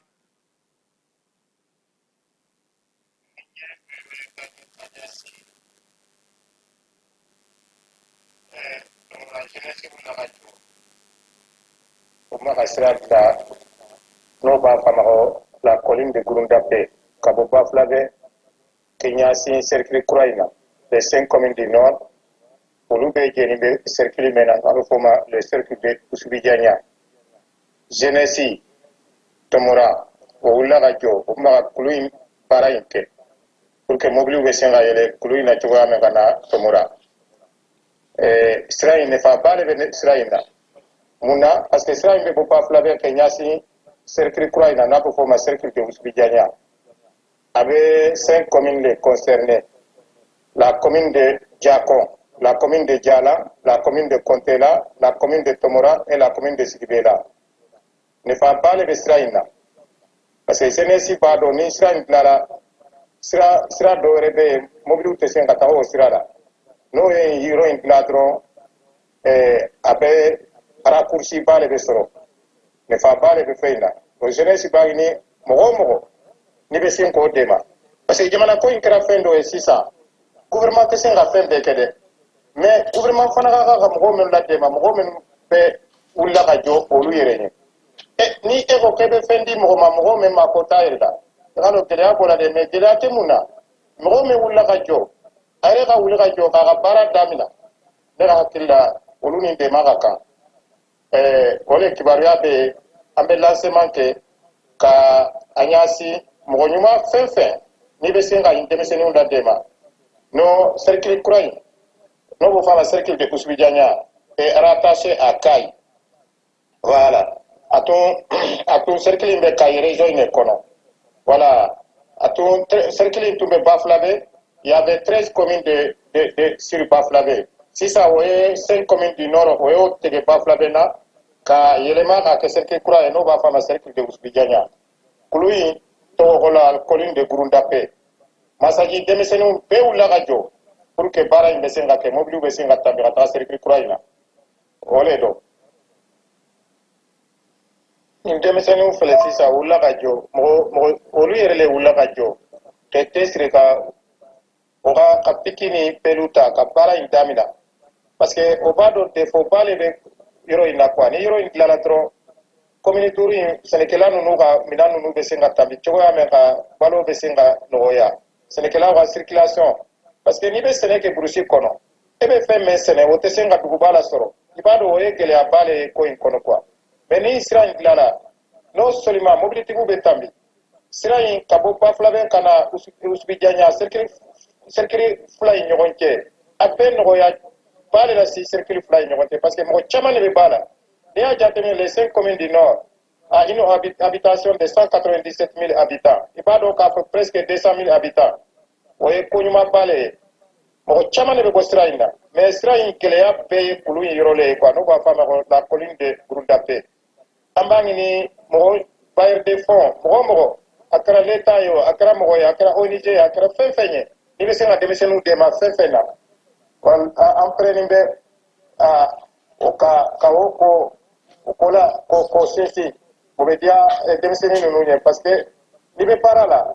La colline de Gurundape, Kaboba Flave, Kenya, Cercle Croina, les 5 communes du Nord, Olube Genibé, Cercle Mena, le cercle de Usubidiania, Genesi, Tomora, Oula Radio, Omara Kuluin, Parainte, pour que Mobile Vessenga et Kuluina Chua Megana, Tomora. Srain ne fa pas le Sraina. Muna, parce que Srain ne peut pas flaver Kenya, Cercle Croina, n'a pas formé cercle de Usubidiania. Avec 5 communes concernées. La commune de Djakon, la commune de Djala, la commune de Kontela, la commune de Tomora et la commune de Sidibela. Ne fa pas le Sraina. Parce que ce n'est si pas donné, Srain Clara, sera d'Orebe, mobile de Sengataho Srala. Nous, il y a un cladron, avec raccourci par les vaisseaux. Ne fa pas le Feina. Donc, je ne sais pas, Moro, ni be sen ko dema parce que jamana ko inkra fendo e sisa gouvernement te sen ga fende kede mais gouvernement fana ga mo men la dema mo men be ulla ga jo olu yere ni e ko kebe fendi mo men ma ko tayirda ngalo kede a bola de me dela te muna mo men ulla ga jo are ga ulla ga jo ga bara damina ne ga killa olu ni dema ga kan ole kibaruya be ambe lancement ke ka anyasi Mouronuma fait, ni besenga indemisenu da dema. No cercle Croix, no vous faire cercle de Usubidiania est rattaché à Kai. Voilà. À ton cercle in Kai région ne kono. Voilà. À ton cercle in Toumbe Baflavé, il y avait 13 communes de sur Baflavé. Si ça ouais 5 communes du nord ouais au de Baflavé na ka yelema ka cercle Croix et no va faire cercle de Usubidiania. Kului la colline de Gurundape. Masaji demisenu pe ula gajo pour que bara imbesenga ke mobile besenga tambira ta cercle Croina. Oledo. Demisenu felicisa ula gajo mo olu yerele ula gajo. Te tesreka oga kapikini peluta ka bara indamina. Parce que obado de faut pas le héroïne quoi. Ni héroïne la trop communauté Sénégal nous ga minan nous besenga tambi choya meka balo besenga noya Sénégal wa circulation parce que ni be Sénégal brushi kono e be fait mais Sénégal wote senga dugubala soro ibado oye gele abale ko in kono quoi mais ni Israël lala non seulement mobilité bu betambi Israël kabo pa flaven kana Usubidiania circuler fly nyogonke apen noya baale la si circuit fly ɲɔgɔn parce que mɔgɔ caman de bɛ b'a la n'i y'a jateminɛ les 5 communes du nord a une habitation de 197 000 habitants i b'a dɔn k'a fɔ presque 200 000 habitants o ye ko ɲuman baale ye mɔgɔ caman de bɛ bɔ sira in na mais sira in gɛlɛya bɛɛ ye kulu in yɔrɔ le ye quoi n'u b'a fɔ a ma ko la colline de Gourouldapé an b'a ɲini mɔgɔ bailleur de fonds mɔgɔ a kɛra l'État ye o a kɛra mɔgɔ ye a kɛra ONG ye a kɛra fɛn fɛn ye n'i bɛ se ka denmisɛnninw dɛmɛ fɛn fɛn na an pɛrɛnnen bɛ o ka o ko la k'o sinsin o bɛ diya denmisɛnnin ninnu ye parce que n'i bɛ baara la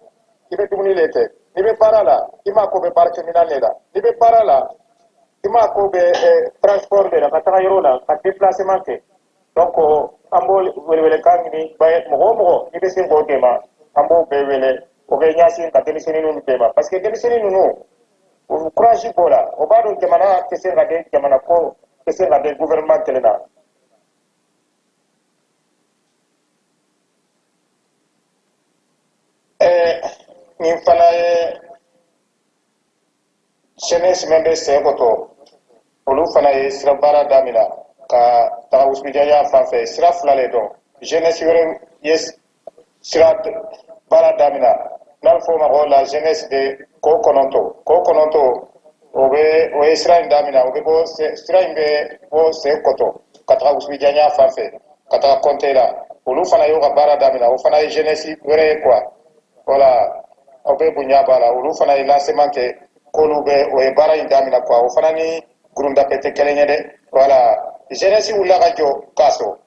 i bɛ dumuni le kɛ n'i bɛ baara la i m'a ko bɛ baarakɛminɛn de la n'i bɛ baara la i m'a ko bɛ transport de la ka taga yɔrɔ la ka déplacement kɛ donc an b'o welewelekan ɲini mɔgɔ o mɔgɔ n'i bɛ se k'o dɛmɛ an b'o bɛɛ wele o bɛ ɲɛsin ka denmisɛnnin ninnu dɛmɛ parce que denmisɛnnin ninnu o courage b'o la o b'a dɔn jamana tɛ se ka kɛ jamana ko tɛ se ka kɛ gouvernement kelen na nin fana ye jeunesse min bɛ sen kɔtɔ olu fana ye sira baara daminɛ ka taga Wouspidjanya fan fɛ sira fila le dɔn jeunesse wɛrɛ ye sira baara daminɛ n'a bɛ fɔ o ma ko la jeunesse de ko kɔnɔntɔn o ye sira in daminɛ o bɛ bɔ sira in bɛ bɔ sen kɔtɔ ka taga Wouspidjanya fan fɛ ka taga Konte la olu fana y'o ka baara daminɛ o fana ye jeunesse wɛrɛ ye quoi voilà aw bɛ bonya b'a la olu fana ye lancement kɛ k'olu bɛ o ye baara in daminɛ quoi o fana ni Gourouldapé tɛ kelen ye dɛ voilà jeunesse wulila ka jɔ k'a sɔrɔ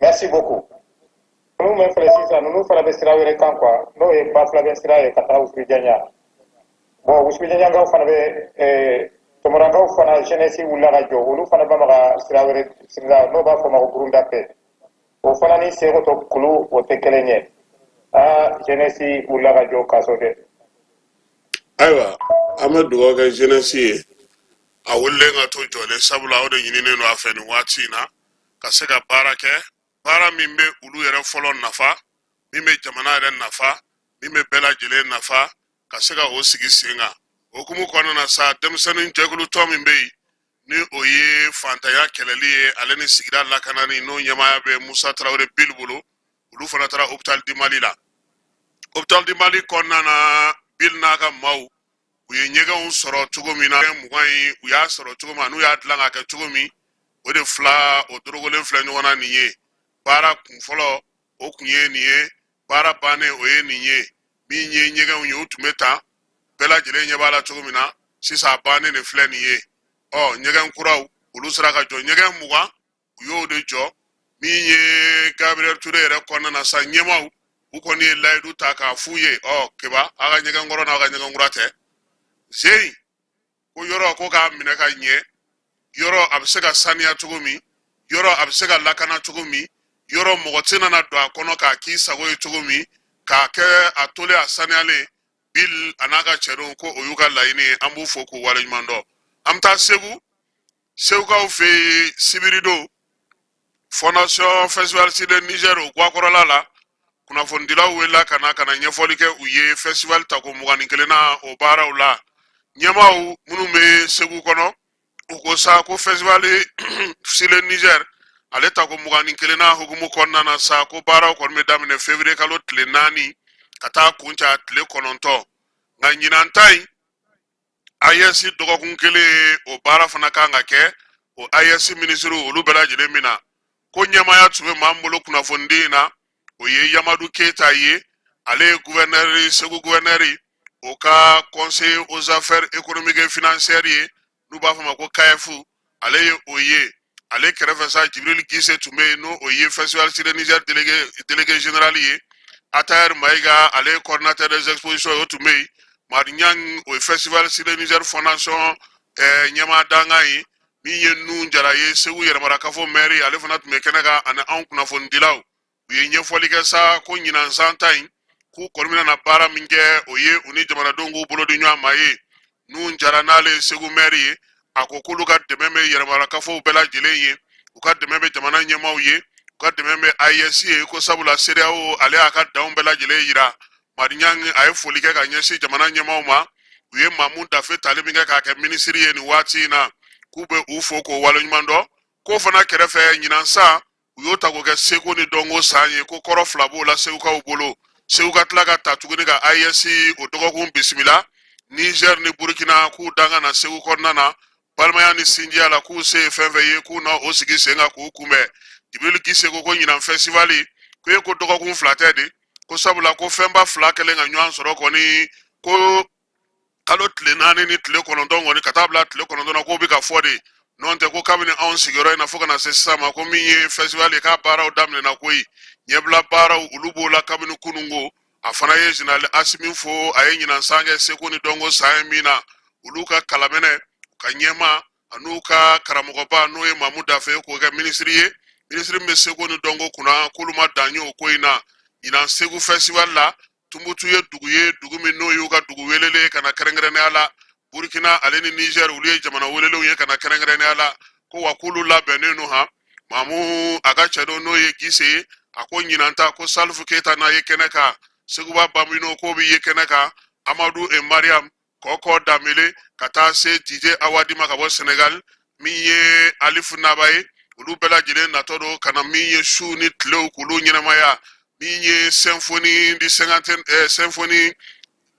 merci beaucoup ninnu min filɛ sisan ninnu fana bɛ sira wɛrɛ kan quoi n'o ye Bafulabe sira ye ka taa Wouspidjanya bon Wouspidjanyankaw fana bɛ Tomorankaw fana jeunesse wulila ka jɔ olu fana b'a ma ka sira wɛrɛ sira n'o b'a fɔ ma ko Gourouldapé o fana ni Sekɔtɔ kulu o tɛ kelen ye jeunesse wulila ka jɔ k'a sɔrɔ dɛ ayiwa an bɛ dugawu kɛ jeunesse ye a wulilen ka to jɔlen sabula o de ɲininen don a fɛ nin waati in na ka se ka baara kɛ baara min bɛ olu yɛrɛ fɔlɔ nafa min bɛ jamana yɛrɛ nafa min bɛ bɛɛ lajɛlen nafa ka se ka o sigi sen kan okumu kɔnɔna na sa denmisɛnnin jɛkulutɔ min bɛ yen ni o ye fantanya kɛlɛli ye ale ni sigida lakanani n'o ɲɛmaaya bɛ Musa Tarawele Bill bolo olu fana taara hôpital du Mali la hôpital du Mali kɔnɔna na Bill n'a ka maaw u ye ɲɛgɛnw sɔrɔ cogo min na 20 u y'a sɔrɔ cogo min n'u y'a dilan ka kɛ cogo min o de fila o dorogolen filɛ ɲɔgɔn na nin ye baara kun fɔlɔ o kun ye nin ye baara bannen o ye nin ye min ye ɲɛgɛnw ye u tun bɛ ta bɛɛ lajɛlen ɲɛ b'a la cogo min na sisan a bannen de filɛ nin ye ɲɛgɛn kuraw olu sera ka jɔ ɲɛgɛn 20 u y'o de jɔ min ye Gabriel Touré yɛrɛ kɔnɔna na sa ɲɛmaw u kɔni ye layidu ta k'a f'u ye keba a ka ɲɛgɛn kɔrɔ n'a ka ɲɛgɛn kura tɛ zeyi ko yɔrɔ ko k'a minɛ ka ɲɛ yɔrɔ a bɛ se ka saniya cogo min yɔrɔ a bɛ se ka lakana cogo min yɔrɔ mɔgɔ tɛ nana don a kɔnɔ k'a k'i sago ye cogo min k'a kɛ a tolen a saniyalen Bill a n'a ka cɛdenw ko o y'u ka laɲini ye an b'u fo k'u waleɲuman dɔn an bɛ taa Segukaw fɛ yen Sibiridon Fondation Festival de Niger o Guakɔrɔla la kunnafonidilaw wulila ka na ɲɛfɔli kɛ u ye festival ta ko 21 na o baaraw la ɲɛmaaw minnu bɛ Segu kɔnɔ u ko sa ko festival Sile Niger ale ta ko 21 na hukumu kɔnɔna na sa ko baaraw kɔni bɛ daminɛ février kalo tile 4 ka taa kunca tile 9 nka ɲinan ta in AES dɔgɔkun kelen o baara fana kan ka kɛ o AES ministre olu bɛɛ lajɛlen min na ko ɲɛmaaya tun bɛ maa min bolo kunnafonidi in na o ye Yamadu Keita ye ale ye gouverneur Segu gouverneur o ka conseil aux affaires économiques et financières ye n'u b'a fɔ ma ko KF ale ye o ye ale kɛrɛfɛ sa Jibril Gise tun bɛ yen n'o o ye festival Sile Niger délégué général ye Atayar Maïga ale ye coordinateur des expositions o tun bɛ yen Madi Niang o ye festival Sile Niger fondation ɲɛmaa danga ye min ye nun jara ye Segu yɛrɛmarakafo maire ale fana tun bɛ kɛnɛ kan ani anw kunnafonidilaw u ye ɲɛfɔli kɛ sa ko ɲinan san ta in k'u kɔni bɛna baara min kɛ o ye u ni jamanadenw k'u bolo di ɲɔgɔn ma ye nun jara n'ale Segu maire ye a ko k'olu ka dɛmɛ bɛ yɛrɛmarakafow bɛɛ lajɛlen ye u ka dɛmɛ bɛ jamana ɲɛmaaw ye u ka dɛmɛ bɛ AES ye ko sabula CEDEAO ale y'a ka danw bɛɛ lajɛlen yira Madi Niang a ye foli kɛ ka ɲɛsin jamana ɲɛmaaw ma u ye Mamu Dafe tali min kɛ k'a kɛ minisiri ye nin waati in na k'u bɛ u fo k'o waleɲuman dɔn k'o fana kɛrɛfɛ ɲinan sa u y'o ta k'o kɛ seko ni dɔnko san ye ko kɔrɔ fila b'o la segukaw bolo segu ka tila ka ta tuguni ka AES o dɔgɔkun bisimila Niger ni Burkina k'u danga na segu kɔnɔna na balimaya ni sinjiya la k'u se fɛn fɛn ye k'u na o sigi sen kan k'u kunbɛn Jibril Kise ko ɲinan festivali ko ye ko dɔgɔkun fila tɛ de ko sabula ko fɛnba fila kɛlen ka ɲɔgɔn sɔrɔ kɔni ko kalo tile 4 ni tile 9 kɔni ka taa bila tile 9 na k'o bɛ ka fɔ de n'o tɛ ko kabini anw sigiyɔrɔ in na fo ka na se sisan ma ko min ye festival ye k'a baaraw daminɛna koyi ɲɛbila baaraw olu b'o la kabini kunungo a fana ye Général Asimi fo a ye ɲinan san kɛ seko ni dɔnko san ye min na olu ka kalaminɛ ka ɲɛma an'u ka karamɔgɔba n'o ye Mamu Dafe k'o kɛ minisiri ye minisiri min bɛ seko ni dɔnko kunna k'olu ma dan ye o ko in na ɲinan Segu festival la Tumbutu ye dugu min n'o y'u ka dugu welele ka na kɛrɛnkɛrɛnnenya la Burkina ale ni Niger olu ye jamana welelenw ye ka na kɛrɛnkɛrɛnnenya la ko wa k'olu labɛnnen no ha Mamu a ka cɛ dɔ n'o ye Gise ye a ko ɲinan ta ko Salifu Keyita n'a ye kɛnɛ kan Seguba Bambino k'o bɛ ye kɛnɛ kan Amadou et Mariam Koko Damele ka taa se DJ Awadi ma ka bɔ Senegal min ye Alifu Naba ye olu bɛɛ lajɛlen natɔ don ka na min ye su ni tilew k'olu ɲɛnamaya min ye symphonie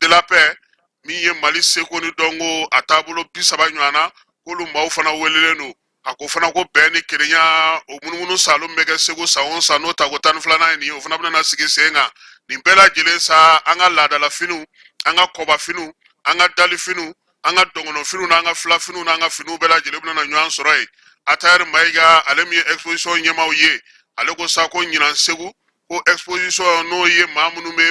de la paix min ye Mali seko ni dɔnko a taabolo 30 ɲɔgɔnna k'olu maaw fana welelen don a ko fana ko bɛn ni kelenya o munumunu salon bɛ kɛ Segu san o san n'o ta ko 12nan ye nin ye o fana bɛna sigi sen kan nin bɛɛ lajɛlen sa an ka laadala finiw an ka kɔba finiw an ka dali finiw an ka dɔngɔnɔ finiw n'an ka fila finiw n'an ka finiw bɛɛ lajɛlen bɛna ɲɔgɔn sɔrɔ yen Atayɛri Mayiga ale min ye exposition ɲɛmaaw ye ale ko sa ko ɲinan Segu ko exposition n'o ye maa minnu bɛ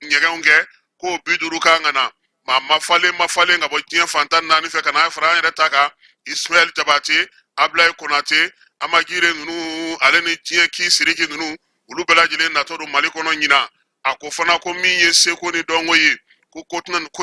ɲɛgɛnw kɛ ko 50 kan ka na maa mafalen ka bɔ diɲɛ fantan 4 fɛ ka na fara an yɛrɛ ta kan Ismaël Jabate Ablaye Konate Amagire ninnu ale ni diɲɛ k'i Siriki ninnu olu bɛɛ lajɛlen natɔ don Mali kɔnɔ ɲinan a ko fana ko min ye seko ni dɔnko ye ko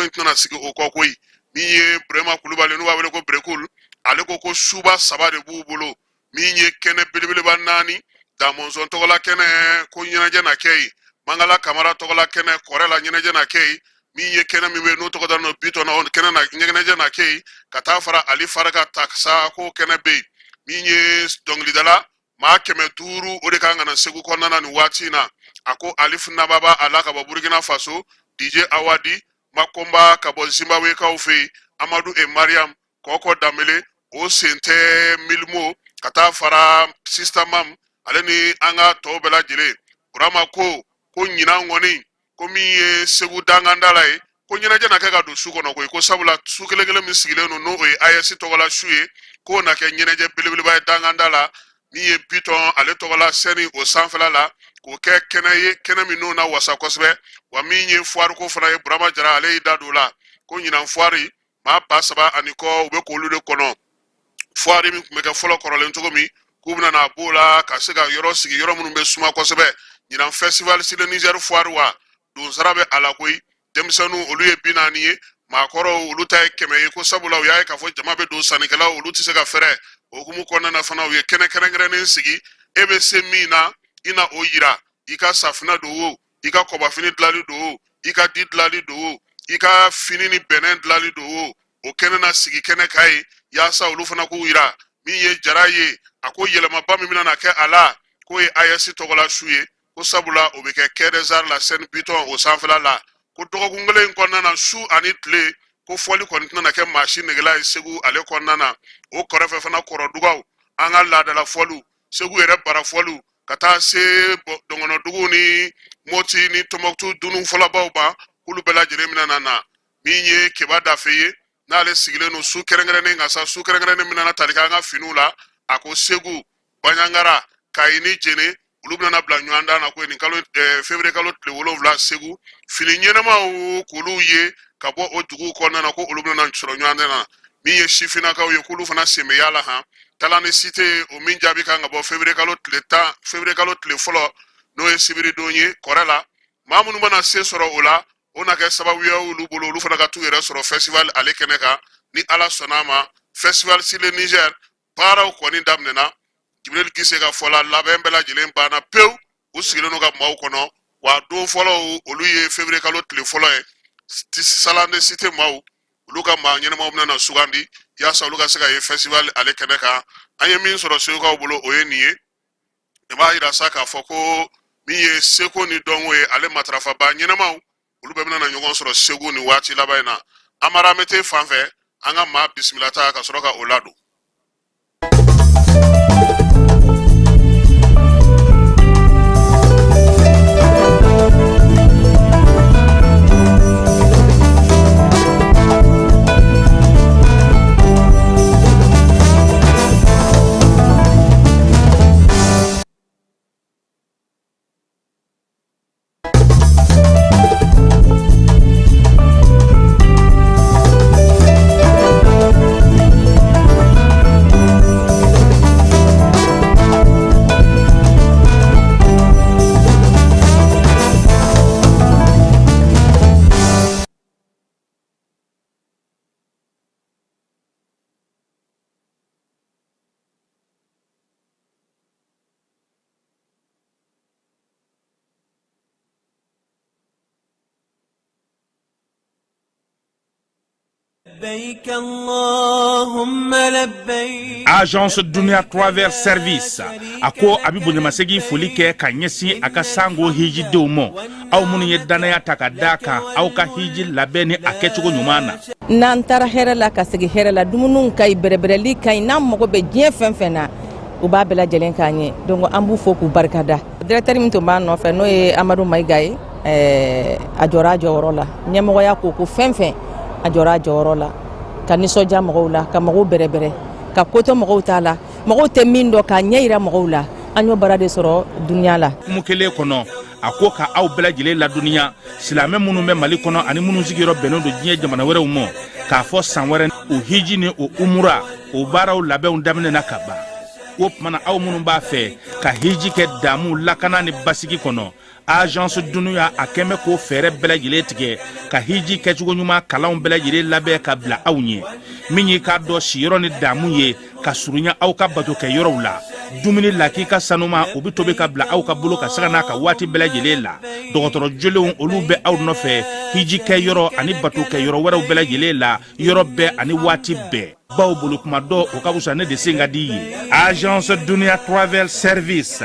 in tɛna sigi o kɔ koyi min ye Burema Kulubali n'u b'a wele ko Brekul ale ko suba 3 de b'u bolo min ye kɛnɛ belebeleba 4 Damɔzɔn tɔgɔla kɛnɛ ko ɲɛnajɛ na kɛ yen Mangala Kamara tɔgɔla kɛnɛ kɔrɛ la ɲɛnajɛ na kɛ yen min ye kɛnɛ min bɛ n'o tɔgɔ dalen don Bitɔn na kɛnɛ na ɲɛnajɛ na kɛ yen ka taa fara Ali Faraka Taksa ko kɛnɛ bɛ yen min ye dɔnkilidala maa 500 o de kan ka na Segu kɔnɔna na nin waati in na a ko Alifu Nababa a la ka bɔ Burkina Faso DJ Awadi Makomba ka bɔ Zimbabwe kaw fɛ yen Amadou et Mariam Koko Damele o sen tɛ Milmo ka taa fara Sista Mam ale ni an ka tɔw bɛɛ lajɛlen Burama ko ɲinan kɔni ko min ye Segu danganda ye ko ɲɛnajɛ na kɛ ka don su kɔnɔ koyi ko sabula su kelen min sigilen don n'o ye AES tɔgɔla su ye k'o na kɛ ɲɛnajɛ belebeleba ye danganda la min ye Bitɔn ale tɔgɔla sɛni o sanfɛla la k'o kɛ kɛnɛ ye kɛnɛ min n'o na wasa kosɛbɛ wa min ye foire ko fana ye Burama Jara ale y'i da don la ko ɲinan foire maa 3 ani kɔ u bɛ k'olu de kɔnɔ foire min tun bɛ kɛ fɔlɔ kɔrɔlen cogo min k'u bɛna na b'o la ka se ka yɔrɔ sigi yɔrɔ minnu bɛ suma kosɛbɛ ɲinan festival Sile Niger foire wa donsara bɛ a la koyi denmisɛnninw olu ye 40 ye maakɔrɔw olu ta ye 100 ye ko sabula u y'a ye k'a fɔ jama bɛ don sannikɛlaw olu tɛ se ka fɛrɛ o hukumu kɔnɔna na fana u ye kɛnɛ kɛrɛnkɛrɛnnen sigi e bɛ se min na i na o yira i ka safinɛ don o i ka kɔbafini dilali don o i ka di dilali don o i ka fini ni bɛnɛ dilali don o kɛnɛ na sigi kɛnɛ ka ye yaasa olu fana k'u yira min ye jara ye a ko yɛlɛmaba min bɛna na kɛ a la k'o ye AES tɔgɔla su ye ko sabula o bɛ kɛ Quai des Arts la scène Bitɔn o sanfɛla la ko dɔgɔkun kelen in kɔnɔna na su ani tile ko fɔli kɔni tɛna kɛ maa si negela ye Segu ale kɔnɔna na o kɔrɔfɛ fana Kɔrɔdugaw an ka laadala fɔliw Segu yɛrɛ bara fɔliw ka taa se Dɔngɔnɔdugu ni Moti ni Tɔnbɔkutu dunun fɔlɔbaw ba k'olu bɛɛ lajɛlen bɛna na min ye Keba Dafe ye n'ale sigilen don su kɛrɛnkɛrɛnnen kan sa su kɛrɛnkɛrɛnnen bɛna na tali kɛ an ka finiw la a ko Segu Baɲangara Kayi ni Jene olu bɛna bila ɲɔgɔn dan na ko nin kalo février kalo tile 7 Segu fini ɲɛnamaw k'olu ye ka bɔ o dugu kɔnɔna na ko olu bɛna sɔrɔ ɲɔgɔn dan na min ye sifinnakaw ye k'olu fana sen bɛ yaala han Talani Cité o min jaabi kan ka bɔ février kalo tile fɔlɔ n'o ye sibiri don ye kɔrɛ la maa minnu bɛna se sɔrɔ o la o na kɛ sababu ye olu bolo olu fana ka t'u yɛrɛ sɔrɔ festival ale kɛnɛ kan ni Ala sɔnna a ma festival Sile Niger baaraw kɔni daminɛna Jibril Kise ka fɔ la labɛn bɛɛ lajɛlen banna pewu u sigilen don ka maaw kɔnɔ wa don fɔlɔ olu ye février kalo tile fɔlɔ ye Salande Cité maaw olu ka maa ɲɛnamaw bɛna na sugandi yaasa olu ka se ka ye festival ale kɛnɛ kan an ye min sɔrɔ segukaw bolo o ye nin ye i b'a yira sa k'a fɔ ko min ye seko ni dɔnko ye ale matarafaba ɲɛnamaw olu bɛɛ bɛna na ɲɔgɔn sɔrɔ segu ni waati laban in na amara mete fan fɛ an ka maa bisimilata ka sɔrɔ ka o ladon. Agence Dunia Travel Service ako abibu nyamasegi foli kɛ ka ɲɛsin a ka sango hiji denw ma aw minnu ye danaya ta ka da kan aw ka hiji labɛn ni a kɛcogo ɲuman na. N'an taara hɛrɛ la ka segin hɛrɛ la dumuniw ka ɲi bɛrɛbɛrɛli ka ɲi n'an mago bɛ diɲɛ fɛn fɛn na u b'a bɛɛ lajɛlen k'an ye donc an b'u fo k'u barikada. Directeur min tun b'a nɔfɛ n'o ye Amadu Mayiga ye a jɔra a jɔyɔrɔ la ɲɛmɔgɔya ko fɛn fɛn a jɔra a jɔyɔrɔ la ka nisɔndiya mɔgɔw la ka mɔgɔw bɛrɛbɛrɛ ka koto mɔgɔw t'a la mɔgɔw tɛ min dɔn k'a ɲɛ yira mɔgɔw la an y'o baara de sɔrɔ duniya la. Kumu kelen kɔnɔ a ko ka aw bɛɛ lajɛlen laduniya silamɛ minnu bɛ Mali kɔnɔ ani minnu sigiyɔrɔ bɛnnen don diɲɛ jamana wɛrɛw ma k'a fɔ san wɛrɛ o hiji ni o umura o baaraw labɛnw daminɛna ka ban o tumana aw minnu b'a fɛ ka hiji kɛ damu lakana ni basigi kɔnɔ Agence Dunuya a kɛmɛ ko fɛɛrɛ bɛɛ lajɛlen tigɛ ka hiji kɛcogo ɲuman kalanw bɛɛ lajɛlen labɛn ka bila aw ɲɛ min ye k'a dɔn siyɔrɔ ni damu ye ka surunya aw ka bato kɛ yɔrɔw la dumuni laki ka sanuma o bi tobi ka bila aw ka bolo ka saga n'a ka waati bɛɛ lajɛlen la dɔgɔtɔrɔ jolenw olu bɛ aw nɔfɛ hiji kɛ yɔrɔ ani bato kɛ yɔrɔ wɛrɛw bɛɛ lajɛlen la yɔrɔ bɛɛ ani waati bɛɛ baw bolo kuma dɔ o ka fusa ne de sen ka di ye. Agence Dunia Travel Service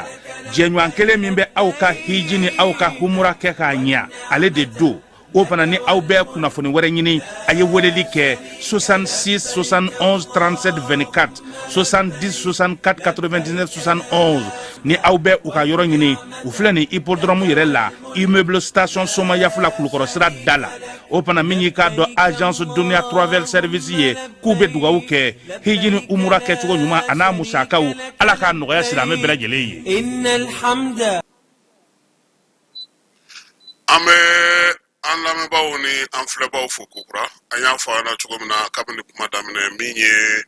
jɛɲɔgɔn kelen min bɛ aw ka hiji ni aw ka humura kɛ k'a ɲɛ ale de do o fana ni aw bɛɛ kunnafoni wɛrɛ ɲini a ye weleli kɛ 66 71 37 24 70 64 99 71 ni aw bɛɛ u ka yɔrɔ ɲini u filɛ ni hippodrome yɛrɛ la immeuble station Soma Yafula Kulukɔrɔ sira da la o fana min y'i k'a dɔn Agence Dunia Travel Service ye k'u bɛ dugawu kɛ hiji ni umura kɛcogo ɲuman a n'a musakaw ala k'a nɔgɔya silamɛ bɛɛ lajɛlen ye. An bɛ an lamɛnbaaw ni an filɛbaaw fo kokura an y'a fɔ an na cogo min na kabini kuma daminɛ min ye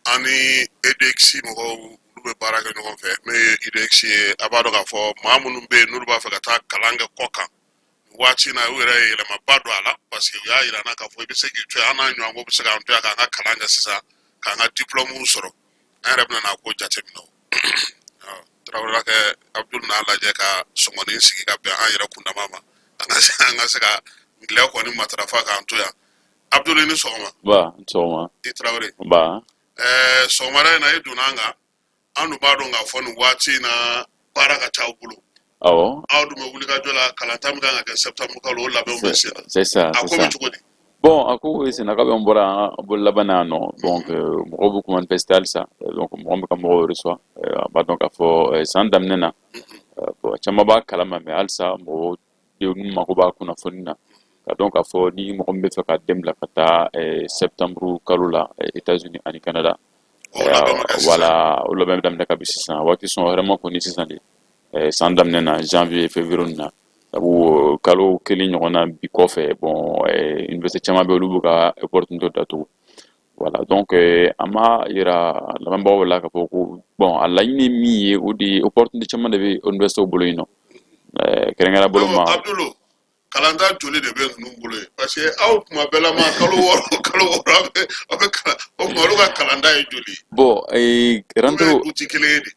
an ni EDEX mɔgɔw olu bɛ baara kɛ ɲɔgɔn fɛ min ye EDEX ye a b'a dɔn k'a fɔ maa minnu bɛ yen n'olu b'a fɛ ka taa kalan kɛ kɔ kan waati na u yɛrɛ ye yɛlɛmaba don a la parce que u y'a yira an na k'a fɔ i bɛ se k'i to yen an n'a ɲɔgɔn ko bɛ se k'an to yan k'an ka kalan kɛ sisan k'an ka diplôme sɔrɔ an yɛrɛ bɛna n'a ko jateminɛ o Tarawele kɛ Abdul n'a lajɛ ka sɔngɔnin sigi ka bɛn an yɛrɛ kundama ma an ka se ka gɛlɛya kɔni matarafa k'an to yan Abdul ni sɔgɔma. Ba sɔgɔma. I Tarawele. Ba. Sɔgɔmada in na i donna an kan an dun b'a dɔn k'a fɔ nin waati in na baara ka ca aw bolo. Awɔ. Aw dun bɛ wulikajɔ la kalanta min kan ka kɛ septembre kalo o labɛnw bɛ sen na. C'est ça. A ko bɛ cogo di? Bon a ko senna ka bɛ n bɔra bolo laban na nɔ donc mɔgɔw bɛ kuma manifester halisa donc mɔgɔ bɛ ka mɔgɔw reçoit a b'a dɔn k'a fɔ san daminɛ na bon caman b'a kalama mais halisa mɔgɔw denw mako b'a kunnafoni na ka dɔn k'a fɔ ni mɔgɔ min bɛ fɛ ka den bila ka taa septembre kalo la États-Unis ani Canada voilà o labɛn bɛ daminɛ kabi sisan waati sɔn vraiment kɔni sisan de san daminɛ na janvier février na sabu kalo kelen ɲɔgɔn na bi kɔfɛ bon université caman bɛ olu bɛ ka opportunité datugu voilà donc an m'a yira lamɛnbagaw la k'a fɔ ko bon a laɲini min ye o de ye opportunité caman de bɛ université bolo yen nɔ kɛrɛnkɛrɛnya bolo ma. Abdulu kalanta joli de bɛ ninnu bolo ye parce que aw kuma bɛɛ la ma kalo wɔɔrɔ aw bɛ kalan o kuma olu ka kalanta ye joli. bon rentrée u tɛ kelen ye de.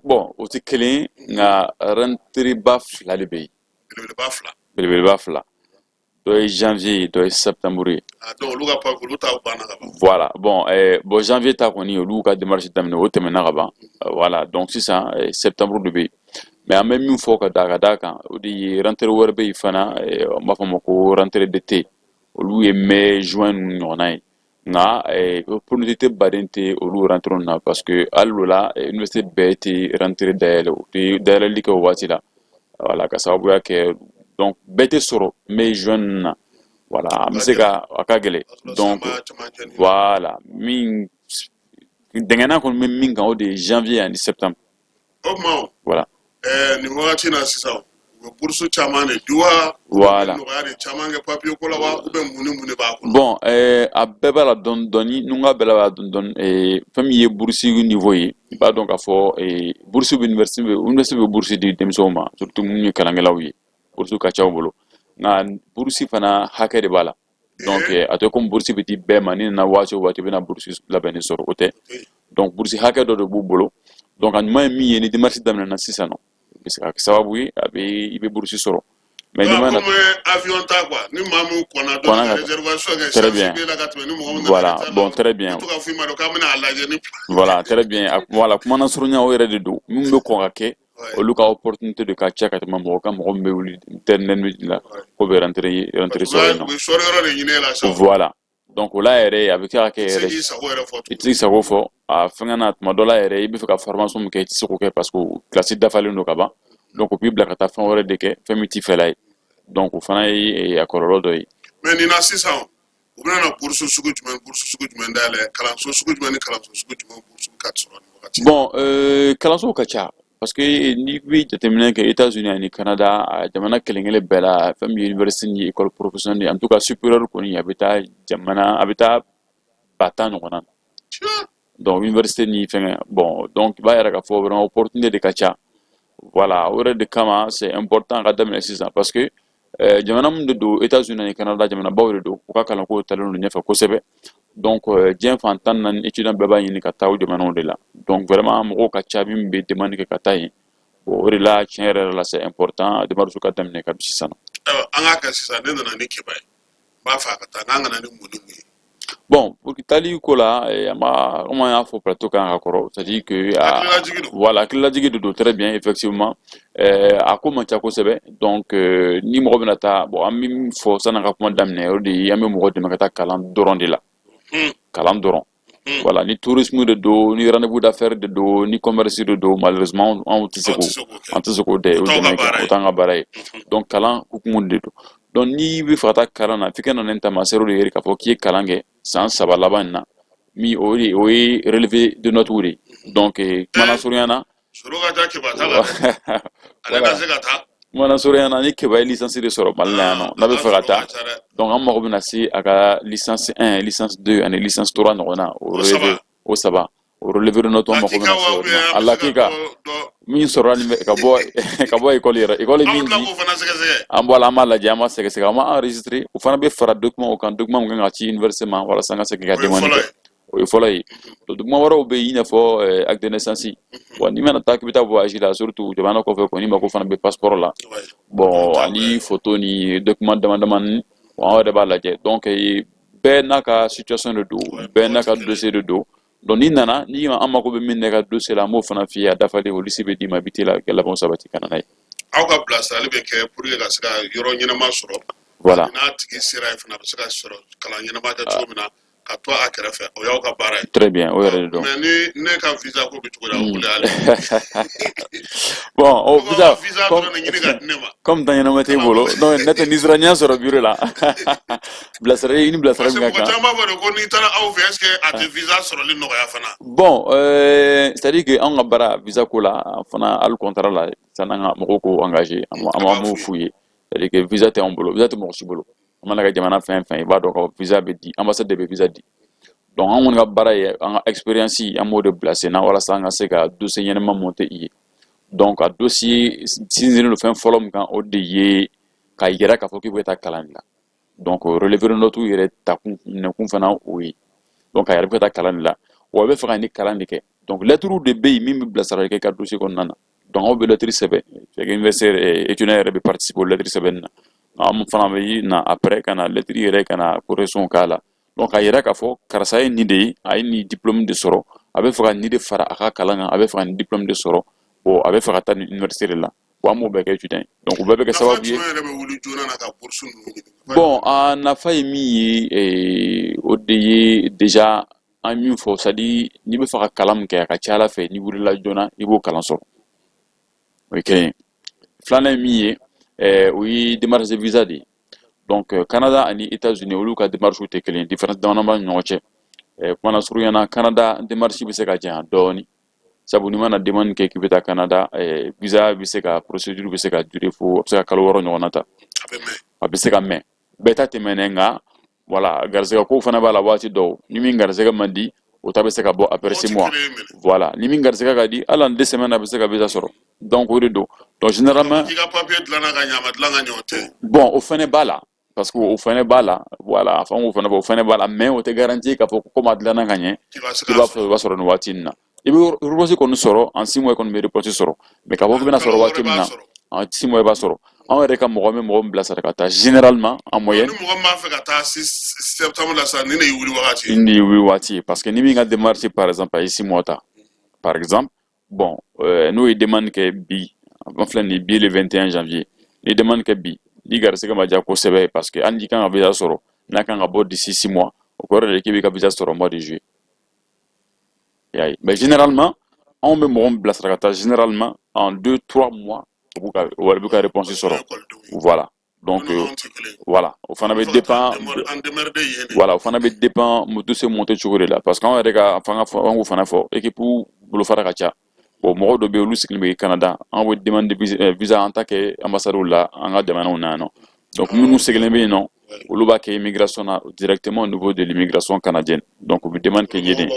bon o tɛ kelen nka rentrée ba fila de bɛ yen. belebeleba fila. belebeleba fila dɔ ye janvier dɔ ye septembre ye. Donc olu ka papier olu t'aw banna ka ban. Voilà, bon, bon janvier ta kɔni olu ka démarche daminɛ o tɛmɛna ka ban. Voilà, donc sisan septembre de bɛ yen. Mais an bɛ min fɔ ka da kan o de ye rentrée wɛrɛ bɛ yen fana an b'a fɔ ma ko rentrée d'été olu ye mai juin ninnu ɲɔgɔnna ye nka opportunité baden tɛ olu rentrée na parce que hali o la université bɛɛ tɛ rentrée dayɛlɛ o tɛ dayɛlɛli kɛ o waati la voilà ka sababuya kɛ donc bɛɛ tɛ sɔrɔ mai juin ninnu na voilà an bɛ se ka a ka gɛlɛn donc voilà min dɛngɛnna kɔni bɛ min kan o de ye janvier ani septembre voilà. Ni wagati na sisan u bɛ bourse caman de di wa voilà nɔgɔya de caman kɛ papier ko la wa ou bien mun de b'a kɔnɔ. Bon a bɛɛ b'a la dɔɔni dɔɔni nunga bɛɛ la b'a dɔɔni dɔɔni fɛn min ye bourse niveau ye i b'a dɔn k'a fɔ bourse bɛ université bɛ bourse di denmisɛnw ma surtout minnu ye kalankɛlaw ye bourse ka ca u bolo nka bourse fana hakɛ de b'a la donc a tɛ comme bourse bɛ di bɛɛ ma ni nana waati o waati i bɛna bourse labɛnni sɔrɔ o tɛ donc bourse hakɛ dɔ de b'u bolo donc a ɲuman ye min ye ni démarche daminɛna sisan nɔ bɛ se ka kɛ sababu ye i bɛ bourse sɔrɔ. Mais comme avion ta quoi ni maa min kɔnna dɔrɔn réservation kɛ très bien la ka tɛmɛ ni mɔgɔ min voilà bon très bien to ka f'i ma k'an bɛna a lajɛ ni voilà très bien voilà kuma na surunya o yɛrɛ de don min bɛ kɔn ka kɛ olu ka opportunité de ka ca ka tɛmɛ mɔgɔ kan mɔgɔ min bɛ wuli terminal la ko bɛ rentrer sɔrɔ yen nɔ voilà donc o la yɛrɛ a bɛ kɛ ka kɛ yɛrɛ i tɛ sago fɔ a fɛngɛ na tuma dɔ la yɛrɛ i bɛ fɛ ka formation min kɛ i tɛ se k'o kɛ parce que classe dafalen don ka ban donc o b'i bila ka taa fɛn wɛrɛ de kɛ fɛn min t'i fɛla ye donc o fana ye a kɔlɔlɔ dɔ ye. mais nin na sisan u bɛna na bourse sugu jumɛn dayɛlɛ kalanso sugu jumɛn ni kalanso sugu jumɛn bourse ka sɔrɔ nin wagati. bon kalanso ka ca parce que n'i bɛ jateminɛ kɛ États-Unis ani Canada a jamana kelen-kelen bɛɛ la fɛn min ye université ni école professionnelle ye en tout cas supérieur kɔni a bɛ taa 10,000 ɲɔgɔnna na donc université ni fɛngɛ bon donc i b'a yɛrɛ k'a fɔ vraiment opportunité de ka ca. Voilà, o de kama c'est important ka daminɛ sisan parce que jamana min de don États-Unis ni Canada jamana baw de don u ka kalanko talen don ɲɛfɛ kosɛbɛ donc diɲɛ fan 14 étudiant bɛɛ b'a ɲini ka taa o jamanaw de la donc vraiment mɔgɔw ka ca min bɛ demande kɛ ka taa yen o de la tiɲɛ yɛrɛ la c'est important démarche ka daminɛ ka sisan. An k'a kɛ sisan ne nana ni kɛba ye n b'a fɛ a ka taa n'an kana ni mun ni mun ye. Bon, pour Italie, on a fait plateau quand c'est-à-dire que voilà, que l'a dit de très bien effectivement. À comment tu as conçu donc ni moi benata bon ami faut ça n'a pas comment d'amener au dit ami moi de m'acata calan doron de là. Calan doron. Voilà, ni tourisme de dos, ni rendez-vous d'affaires de dos, ni commerce de dos malheureusement on tisse ko de autant à baraye. Donc calan kukumun de dos. Donc ni bi fata kalan na fika nan ta masero de yeri ka fo ki kalange sans saba laban na mi o yi relevé de notre wuri donc mana suryana suruga ta ke bata la ala da se ka ta mana suryana ni ke bay licence de soro malano na be fata donc am mako bina si aka licence 1 licence 2 et licence 3 nona o relevé o saba o relevé de notre mako bina Allah kika min sɔrɔ ni ka bɔ école min di an bɔ la an b'a lajɛ an b'a sɛgɛsɛgɛ an b'a enregistré o fana bɛ fara document o kan document min kan ka ci université ma walasa an ka se ka demande kɛ o ye fɔlɔ ye document wɛrɛw bɛ yen i n'a fɔ acte de naissance wa n'i mana taa k'i bɛ taa voyage la surtout jamana kɔfɛ kɔni mako fana bɛ passeport la bon ani photo ni document dama-damani an yɛrɛ b'a lajɛ donc bɛɛ n'a ka situation de don bɛɛ n'a ka dossier de don. Donc ni nana ni an mako bɛ min ka dossier la an b'o fana f'i ye a dafalen o lycée bɛ d'i ma biti la kɛ labɛnw sabati ka na n'a ye. Aw ka bilasirali bɛ kɛ pour que ka se ka yɔrɔ ɲɛnama sɔrɔ. Voilà. N'a tigi sera yen fana a bɛ se ka sɔrɔ kalan ɲɛnama kɛ cogo min na ka to a kɛrɛfɛ o y'aw ka baara ye. Très bien o yɛrɛ de don. Mais ni ne ka visa ko bɛ cogo la o wuli ale. Bon o visa comme dans ɲɛnama t'e bolo donc ne tɛ nisɔndiya sɔrɔ bureau la bilasirali ni bilasirali min ka kan. Parce que mɔgɔ caman b'a dɔn ko n'i taara aw fɛ est-ce que a tɛ visa sɔrɔli nɔgɔya fana. Bon c'est-à-dire que an ka baara visa ko la fana hali contrat la sanni an ka mɔgɔw ko engagé an m'o f'u ye c'est-à-dire que visa tɛ an bolo visa tɛ mɔgɔ si bolo an mana kɛ jamana fɛn fɛn i b'a dɔn ka visa bɛ di ambassade de bɛ visa di donc an kɔni ka baara ye an ka expérience an b'o de bila sen na walasa an ka se ka dossier ɲɛnama monter i ye donc a dossier sinsinlen don fɛn fɔlɔ min kan o de ye ka yɛrɛ k'a fɔ k'i bɛ taa kalan de la donc relevé note yɛrɛ takun fana o ye donc a yɛrɛ bɛ taa kalan de la wa a bɛ fɛ ka ni kalan de kɛ donc lettre de bɛ yen min bɛ bilasirali kɛ ka dossier kɔnɔna na donc aw bɛ lettre sɛbɛn universitaire étudiant yɛrɛ bɛ participer o lettre sɛbɛnni na am fana be na après kana lettre yɛrɛ kana correction k'a la donc a yɛrɛ k'a fɔ karisa ye ni de ye a ye ni diplôme de sɔrɔ a bɛ fɛ ka ni de fara a ka kalan kan a bɛ fɛ ka ni diplôme de sɔrɔ bon a bɛ fɛ ka taa ni université de la bon an m'o bɛɛ kɛ étudiant ye donc o bɛɛ bɛ kɛ sababu ye bon a nafa ye min ye o de ye déjà an min fɔ c'est à dire n'i bɛ fɛ ka kalan min kɛ a ka ca Ala fɛ n'i wulila joona i b'o kalan sɔrɔ o ye kelen ye filanan ye min ye o ye démarche de visa de ye donc Canada ani États-Unis olu ka démarche tɛ kelen ye différence dama b'a ni ɲɔgɔn cɛ kuma na surunyana Canada démarche bɛ se ka janya dɔɔni sabu n'i mana demande kɛ k'i bɛ taa Canada visa bɛ se ka procédure bɛ se ka durer fo a bɛ se ka kalo 6 ɲɔgɔnna ta a bɛ se ka mɛn bɛɛ ta tɛmɛnen nka voilà garisɛgɛ ko fana b'a la waati dɔw ni min garisɛgɛ man di o ta bɛ se ka bɔ après 6 mois voilà ni min garisɛgɛ ka di hali en 2 semaines a bɛ se ka visa sɔrɔ donc o de don donc généralement bon o fana b'a la parce que o fana b'a la voilà enfin o fana b'a la mais o tɛ garantie k'a fɔ ko comme a dilanna ka ɲɛ i b'a fɔ i b'a sɔrɔ nin waati in na i bɛ réponse kɔni sɔrɔ en 6 mois kɔni bɛ réponse sɔrɔ mais k'a fɔ k'i bɛna sɔrɔ waati min na en 6 mois i b'a sɔrɔ anw yɛrɛ ka mɔgɔ min bilasira ka taa généralement en moyenne ni mɔgɔ b'a fɛ ka taa 6 septembre la sa ni ne wuli wagati ni ne wuli wagati parce que ni min ka démarche par exemple a ye 6 mois ta par exemple bon n'o ye demande kɛ bi an filɛ nin bi le 21 janvier ni demande kɛ bi ni garisɛgɛ ma diya kosɛbɛ parce que hali n'i kan ka visa sɔrɔ n'a kan ka bɔ d'ici 6 mois o kɔrɔ de k'i b'i ka visa sɔrɔ mois de juillet y'a ye mais généralement anw bɛ mɔgɔ min bilasira ka taa généralement en 2-3 mois wala bɛ ka réponse sɔrɔ voilà donc voilà o fana bɛ dépend voilà o fana bɛ dépend dossier monté cogo de la parce que anw yɛrɛ ka fanga an k'o fana fɔ équipe bolofara ka ca bon mɔgɔ dɔ bɛ yen olu sigilen bɛ Canada an bɛ demande visa an ta kɛ ambassade la an ka jamanaw na yan nɔ donc minnu sigilen bɛ yen nɔ olu b'a kɛ immigration na directement au niveau de l'immigration canadienne donc u bɛ demande kɛ yen de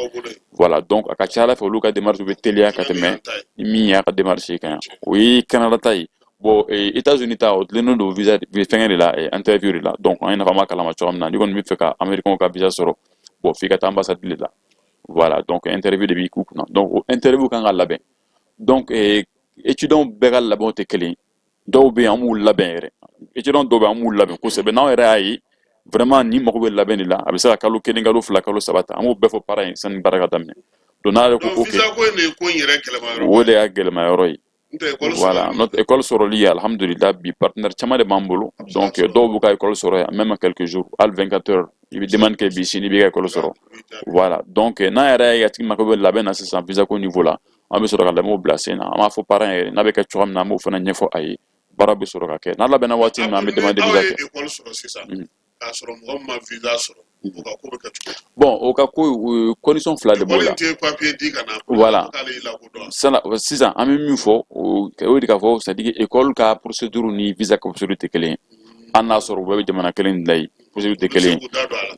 voilà donc a ka ca Ala fɛ olu ka démarche bɛ teliya ka tɛmɛ min y'a ka démarche ye kan o ye Canada ta ye bon États-Unis ta o dilennen don visa fɛngɛ de la interview de la donc an ye nafa ma kalama cogo min na ni kɔni bɛ fɛ ka américain ka visa sɔrɔ bon f'i ka taa ambassade de la voilà donc interview de b'i k'u kunna donc o interview kan ka labɛn donc étudiants bɛɛ ka labɛnw tɛ kelen ye dɔw bɛ yen an b'u labɛn yɛrɛ étudiants dɔw bɛ yen an b'u labɛn kosɛbɛ n'anw yɛrɛ y'a ye vraiment ni mago bɛ labɛn de la a bɛ se ka kalo 1 kalo 2 kalo 3 ta an b'o bɛɛ fɔ parents ye sanni baara ka daminɛ donc n'a yɛrɛ ko ok o de y'a gɛlɛma yɔrɔ ye voilà notre école sɔrɔli alhamdulillah bi partenaire caman de b'an bolo donc dɔw b'u ka école sɔrɔ yan même quelques jours hali 24 heures i bɛ demande kɛ bi sini i b'i ka école sɔrɔ voilà donc n'a yɛrɛ ye a tigi mago bɛ labɛn na sisan visa ko niveau la an bɛ sɔrɔ ka labɛnw bila sen na an b'a fɔ parents yɛrɛ n'a bɛ kɛ cogoya min na an b'o fana ɲɛfɔ a ye baara bɛ sɔrɔ ka kɛ n'a labɛnna waati min na an bɛ demande visa kɛ k'a sɔrɔ mɔgɔ min ma visa sɔrɔ o ka ko bɛ kɛ cogo bon o ka ko condition fila de b'o la voilà sisan an bɛ min fɔ o de k'a fɔ c'est à dire école ka procédure ni visa ka procédure tɛ kelen ye an n'a sɔrɔ u bɛɛ bɛ jamana kelen de la yen procédure tɛ kelen ye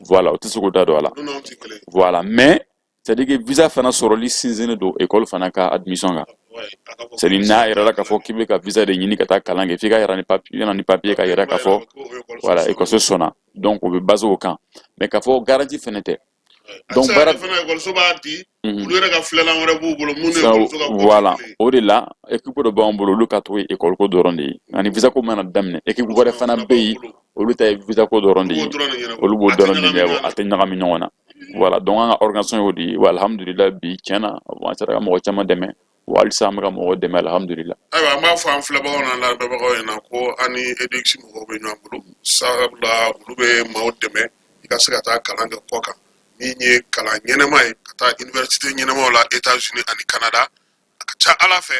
voilà o tɛ se k'o da don a la voilà mais c'est à dire que visa fana sɔrɔli sinsinnen don école fana ka admission kan c'est à dire n'a yɛrɛ la k'a fɔ k'i bɛ ka visa de ɲini ka taa kalan kɛ f'i ka yɛrɛ ni papier ka yɛrɛ k'a fɔ voilà école sɔnna donc o bɛ basé o kan mais k'a fɔ garantie fana tɛ donc baara fana école b'a di olu yɛrɛ ka filanan wɛrɛ b'u bolo mun ne voilà o de la équipe dɔ b'an bolo olu ka to ye école ko dɔrɔn de ye ani visa ko mana daminɛ équipe wɛrɛ fana bɛ yen olu ta ye visa ko dɔrɔn de ye olu b'o dɔrɔn de ɲɛbɔ a tɛ ɲagami ɲɔgɔn na voilà donc an ka organisation y'o de ye wa alhamdulillah bi tiɲɛna an sera ka mɔgɔ caman dɛmɛ wa halisa an bɛ ka mɔgɔw dɛmɛ alhamdulillah ayiwa an b'a fɔ an filɛbagaw n'an lamɛnbagaw ɲɛna ko an ni EDEX mɔgɔw bɛ ɲɔgɔn bolo sabula olu bɛ maaw dɛmɛ i ka se ka taa kalan kɛ kɔ kan min ye kalan ɲɛnɛma ye ka taa université ɲɛnɛmaw la États-Unis ani Canada a ka ca Ala fɛ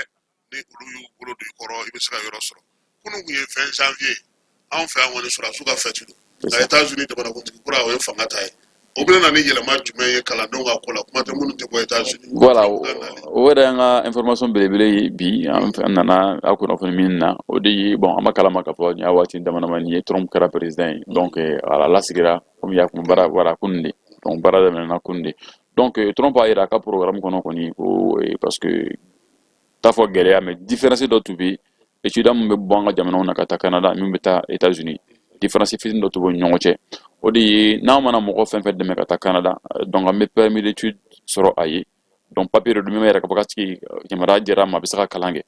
ni olu y'u bolo don i kɔrɔ i bɛ se ka yɔrɔ sɔrɔ kunun tun ye 20 janvier anw fɛ yan kɔni sɔrɔdasiw ka fɛti don nka États-Unis jamanakuntigi kura o ye fanga ta ye o bɛ na ni yɛlɛma jumɛn ye kalandenw ka ko la kuma tɛ minnu tɛ bɔ États-Unis voilà o yɛrɛ y'an ka information belebele ye bi an nana a kunnafoni min na o de ye bon an ma kalama k'a fɔ nin y'a waati damadamani ye Trump kɛra président ye donc ala lasigira komi y'a kun baara wara kunun de donc baara daminɛna kunun de donc Trump a yɛrɛ a ka programme kɔnɔ kɔni ko parce que t'a fɔ gɛlɛya mais différence dɔ tun bɛ étudiant min bɛ bɔ an ka jamanaw na ka taa Canada min bɛ taa États-Unis différence fitinin dɔ tun b'o ni ɲɔgɔn cɛ o de ye n'an mana mɔgɔ fɛn fɛn dɛmɛ ka taa Canada donc an bɛ permis d'étude sɔrɔ a ye donc papier de dɔ min bɛ yɛrɛ ka fɔ k'a tigi yamaruya dira ma a bɛ se ka kalan kɛ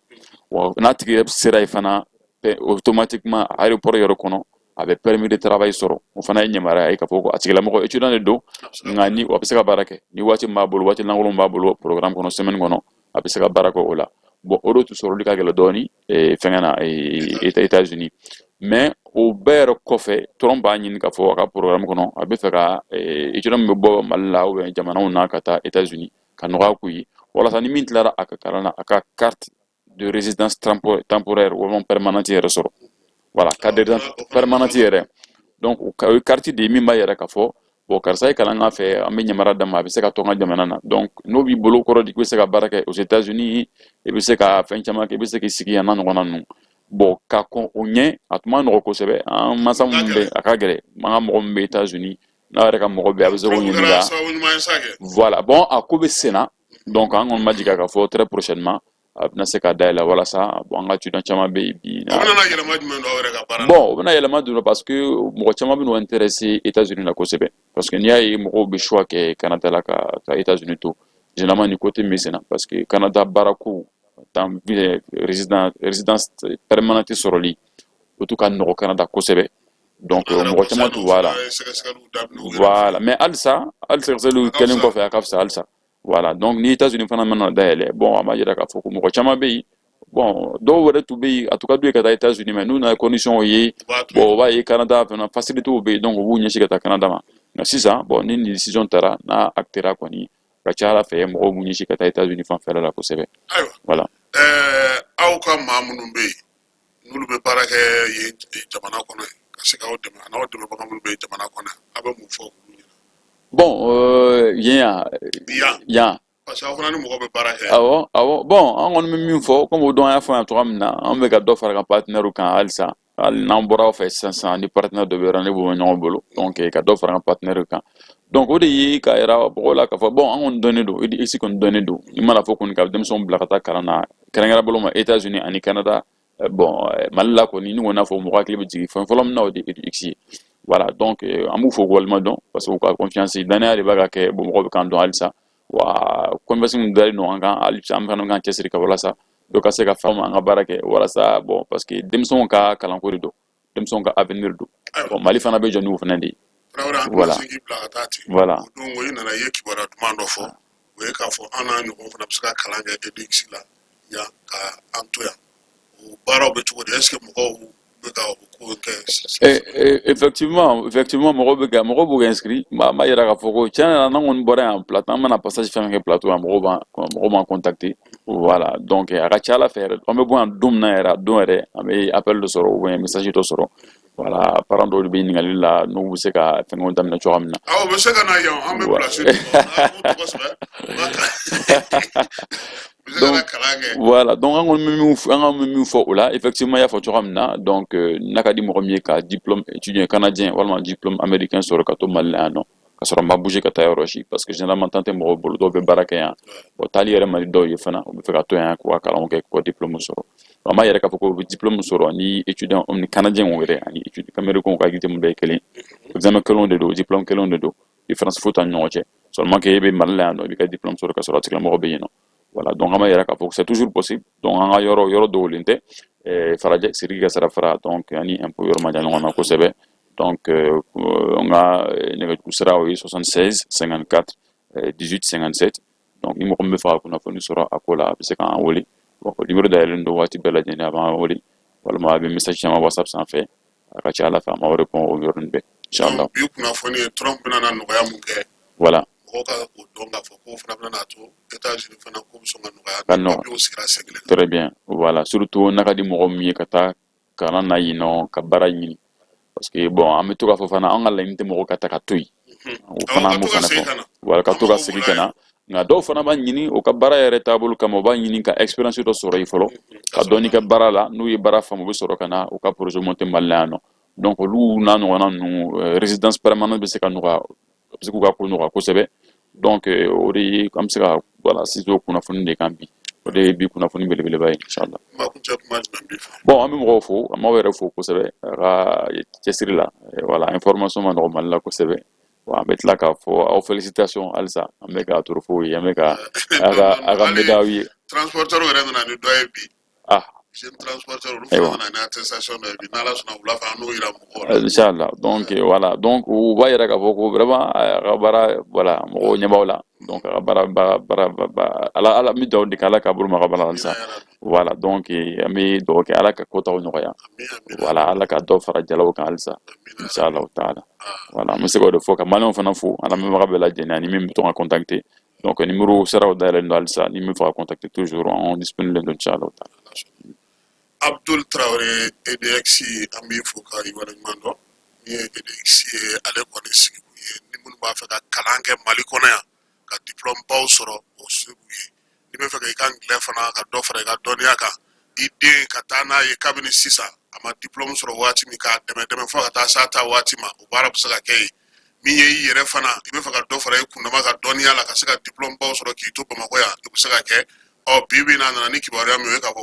wa n'a tigi sera yen fana automatiquement aéroport yɛrɛ kɔnɔ avait permis de travailler soro o fana ye ɲamara ye ka fɔ ko a tigilamɔgɔ étudiant de don nka ni a bɛ se ka baara kɛ ni waati min b'a bolo waati lankolon b'a bolo programme kɔnɔ semaine kɔnɔ a bɛ se ka baara kɛ o la bon o de tun sɔrɔli ka gɛlɛn dɔɔni fɛngɛ na États-Unis mais o bɛɛ yɛrɛ kɔfɛ Trump b'a ɲini ka fɔ a ka programme kɔnɔ a bɛ fɛ ka étudiant min bɛ bɔ Mali la ou bien jamanaw na ka taa États-Unis ka nɔgɔya k'u ye walasa ni min tilara a ka kalan na a ka carte de résidence temporaire walima permanente yɛrɛ sɔrɔ voilà carte de résidence permanente yɛrɛ donc o ye carte de ye min b'a yɛrɛ ka fɔ bon karisa ye kalan k'a fɛ an bɛ ɲamara d'a ma a bɛ se ka to an ka jamana na donc n'o b'i bolo kɔrɔ di i bɛ se ka baara kɛ aux États-Unis i bɛ se ka fɛn caman kɛ i bɛ se k'i sigi yan n'a ɲɔgɔnna ninnu bon ka kɔn o ɲɛ a tun ma nɔgɔ kosɛbɛ an mansa minnu bɛ a ka gɛlɛn an ka mɔgɔ min bɛ États-Unis n'a yɛrɛ ka mɔgɔ bɛ a bɛ se k'o ɲininka voilà bon a ko bɛ senna donc an kɔni ma jigin k'a fɔ très prochainement a bɛna se ka dayɛlɛ walasa bon an ka étudiant caman bɛ yen bi o bɛna yɛlɛma jumɛn don aw yɛrɛ ka baara la bon o bɛna yɛlɛma don parce que mɔgɔ caman bɛ n'o intéressé États-Unis la kosɛbɛ parce que n'i y'a ye mɔgɔw bɛ choix kɛ Canada la ka États-Unis to généralement ni côté min senna parce que Canada baarako résidence permanente sɔrɔli o tun ka nɔgɔ Canada kosɛbɛ donc mɔgɔ caman tun voilà mais halisa hali sɛgɛsɛgɛliw kɛlen kɔfɛ a ka fisa halisa voilà donc ni États-Unis fana mana dayɛlɛ bon a ma yira k'a fɔ ko mɔgɔ caman bɛ yen bon dɔw wɛrɛ tun bɛ yen a tun ka d'u ye ka taa États-Unis mais n'u nana condition ye bon o b'a ye Canada fana facilités bɛ yen donc u b'u ɲɛsin ka taa Canada ma nka sisan bon ni nin décision taara n'a actera kɔni ka ca Ala fɛ mɔgɔw b'u ɲɛsin ka taa États-Unis fanfɛla la kosɛbɛ voilà aw ka maa minnu bɛ yen n'olu bɛ baara kɛ yen jamana kɔnɔ ka se k'aw dɛmɛ a n'aw dɛmɛbaga minnu bɛ yen jamana kɔnɔ a bɛ mun fɔ olu ɲɛna bon yan parce que aw fana ni mɔgɔ bɛ baara kɛ awɔ bon an kɔni bɛ min fɔ comme o don an y'a fɔ yan cogoya min na an bɛ ka dɔ fara ka partenaire kan halisa hali n'an bɔra aw fɛ sisan ni partenaire dɔ bɛ rendez-vous bɛ ɲɔgɔn bolo donc ka dɔ fara ka partenaire kan donc o de ye ka yira mɔgɔw la k'a fɔ bon an kɔni dɔnnen don IDEX kɔni dɔnnen don i mana fɔ kɔni ka denmisɛnw bila ka taa kalan na kɛrɛnkɛrɛnnen bolo ma États-Unis ani Canada bon Mali la kɔni ni kɔni n'a fɔ mɔgɔ hakili bɛ jigin fɛn fɔlɔ min na o de ye IDEX ye voilà donc an b'u fɔ walima dɔn parce que u ka confiance danaya de b'a ka kɛ bon mɔgɔw bɛ kan dɔn halisa wa conversion min dalen don an kan halisa an fana kan cɛsiri ka walasa dɔ ka se ka faamu an ka baara kɛ walasa bon parce que denmisɛnw ka kalanko de don denmisɛnw ka avenir don bon Mali fana bɛ jɔ n'u fana de ye voilà voilà o don i nana i ye kibaruya duman dɔ fɔ o ye k'a fɔ an n'a ɲɔgɔn fana bɛ se ka kalan kɛ IDEX la yan ka an to yan o baaraw bɛ cogo di est ce que mɔgɔw bɛ ka o ko kɛ effectivement mɔgɔw b'u ka inscrit ma yira k'a fɔ ko tiɲɛ yɛrɛ la n'an kɔni bɔra yan plateau an mana passage fɛn kɛ plateau yan mɔgɔw b'an contacter voilà donc a ka ca Ala fɛ yɛrɛ an bɛ bɔ yan don min na yɛrɛ a don yɛrɛ an bɛ appel dɔ sɔrɔ ou bien message dɔ sɔrɔ voilà parents dɔw de bɛ ɲininkali la n'u bɛ se ka fɛngɛw daminɛ cogoya min na awɔ u bɛ se ka na yan an bɛ place voilà donc an kɔni bɛ min fɔ o la effectivement i y'a fɔ cogoya min na donc n'a ka di mɔgɔ min ye ka diplôme étudiant canadien walima diplôme américain sɔrɔ ka to Mali la yan nɔ ka sɔrɔ n ma bouger ka taa yɔrɔ si parce que généralement temps tɛ mɔgɔw bolo dɔw bɛ baara kɛ yan bon taali yɛrɛ man di dɔw ye fana u bɛ fɛ ka to yan k'u ka kalanw kɛ k'u ka diplôme sɔrɔ an b'a yɛrɛ k'a fɔ ko u bɛ diplôme sɔrɔ ni étudiant ni canadien yɛrɛ ani américain ka activité bɛɛ ye kelen examen kelenw de don diplôme kelenw de don différence foyi t'an ni ɲɔgɔn cɛ seulement que e bɛ Mali la yan nɔ i bɛ ka diplôme sɔrɔ ka sɔrɔ a tigilamɔgɔ bɛ yen nɔ voilà donc an b'a yɛrɛ k'a fɔ c'est toujours possible donc an ka yɔrɔ dogolen tɛ farajɛ siriki ka sira fara donc ani impôt yɔrɔ man jan ɲɔgɔn na kosɛbɛ donc on ka nɛgɛjuru sira o ye 76 54 18 57 donc ni mɔgɔ min bɛ fɛ ka kunnafoni sɔrɔ a ko la a bɛ se k'an wele bon numéro dayɛlɛlen don waati bɛɛ lajɛlen a b'an wele walima a bɛ message caman WhatsApp sanfɛ a ka ca Ala fɛ a m'aw répond o yɔrɔnin bɛɛ inchallah bi kunnafoni ye Trump bɛna na nɔgɔya mun kɛ voilà mɔgɔw ka o dɔn k'a fɔ ko fana bɛna to États-Unis fana ko bɛ sɔn ka nɔgɔya papiers sigira sen kelen très bien voilà surtout n'a ka di mɔgɔ min ye ka taa kalan na yen nɔ ka baara ɲini parce que bon an bɛ to k'a fɔ fana an ka laɲini tɛ mɔgɔ ka taa ka to yen o fana an b'o fana fɔ voilà ka to ka segin ka na nka dɔw fana b'a ɲini o ka baara yɛrɛ taabolo kama o b'a ɲini ka expérience dɔ sɔrɔ yen fɔlɔ ka dɔɔni kɛ baara la n'u ye baara faamu u bɛ sɔrɔ ka na u ka projet monter Mali la yan nɔ donc olu n'a ɲɔgɔnna ninnu résidence permanente bɛ se ka nɔgɔya a bɛ se k'u ka ko nɔgɔya kosɛbɛ donc o de ye an bɛ se ka voilà sinsin kunnafoni de kan bi o de ye bi kunnafoni belebeleba ye inchallah bon an bɛ mɔgɔw fo an b'aw yɛrɛ fo kosɛbɛ a ka cɛsiri la voilà information ma nɔgɔ Mali la kosɛbɛ an bɛ tila k'a fɔ aw félicitation halisa an bɛ k'a toro fo ye an bɛ ka a ka médaille ye transporteur yɛrɛ nana ni dɔ ye bi jeune transporteur olu fana na attestation de bi n'ala sɔnna wula fɛ an n'o yira mɔgɔw la inchallah donc voilà donc u b'a yira k'a fɔ ko vraiment a ka baara voilà mɔgɔw ɲɛ b'aw la donc a ka baara ala n bɛ dugawu de kɛ ala ka bolo ma ka baara halisa voilà donc an bɛ dugawu kɛ ala ka kotaw nɔgɔya voilà ala ka dɔ fara jalaw kan halisa inchallah taala voilà an bɛ se k'o de fɔ ka maliyɛnw fana fo an lamɛnbaga bɛɛ lajɛlen ani min bɛ to ka contacter donc numéro siraw dayɛlɛlen don halisa ni min fɛ ka contacter toujours on disponible don inchallah taala. Abdul Traoré EDX an b'i fo ka waleɲuman dɔn ni ye EDX ye ale kɔni sigi kun ye ni minnu b'a fɛ ka kalan kɛ Mali kɔnɔ yan ka diplôme baw sɔrɔ o se b'u ye n'i bɛ fɛ ka i ka anglais fana ka dɔ fara i ka dɔnniya kan i den ka taa n'a ye kabini sisan a ma diplôme sɔrɔ waati min k'a dɛmɛ fo ka taa s'a ta waati ma o baara bɛ se ka kɛ yen min ye i yɛrɛ fana i bɛ fɛ ka dɔ fara i kundama ka dɔnniya la ka se ka diplôme baw sɔrɔ k'i to Bamakɔ yan i bɛ se ka kɛ bi bi n'a nana ni kibaruya min ye k'a fɔ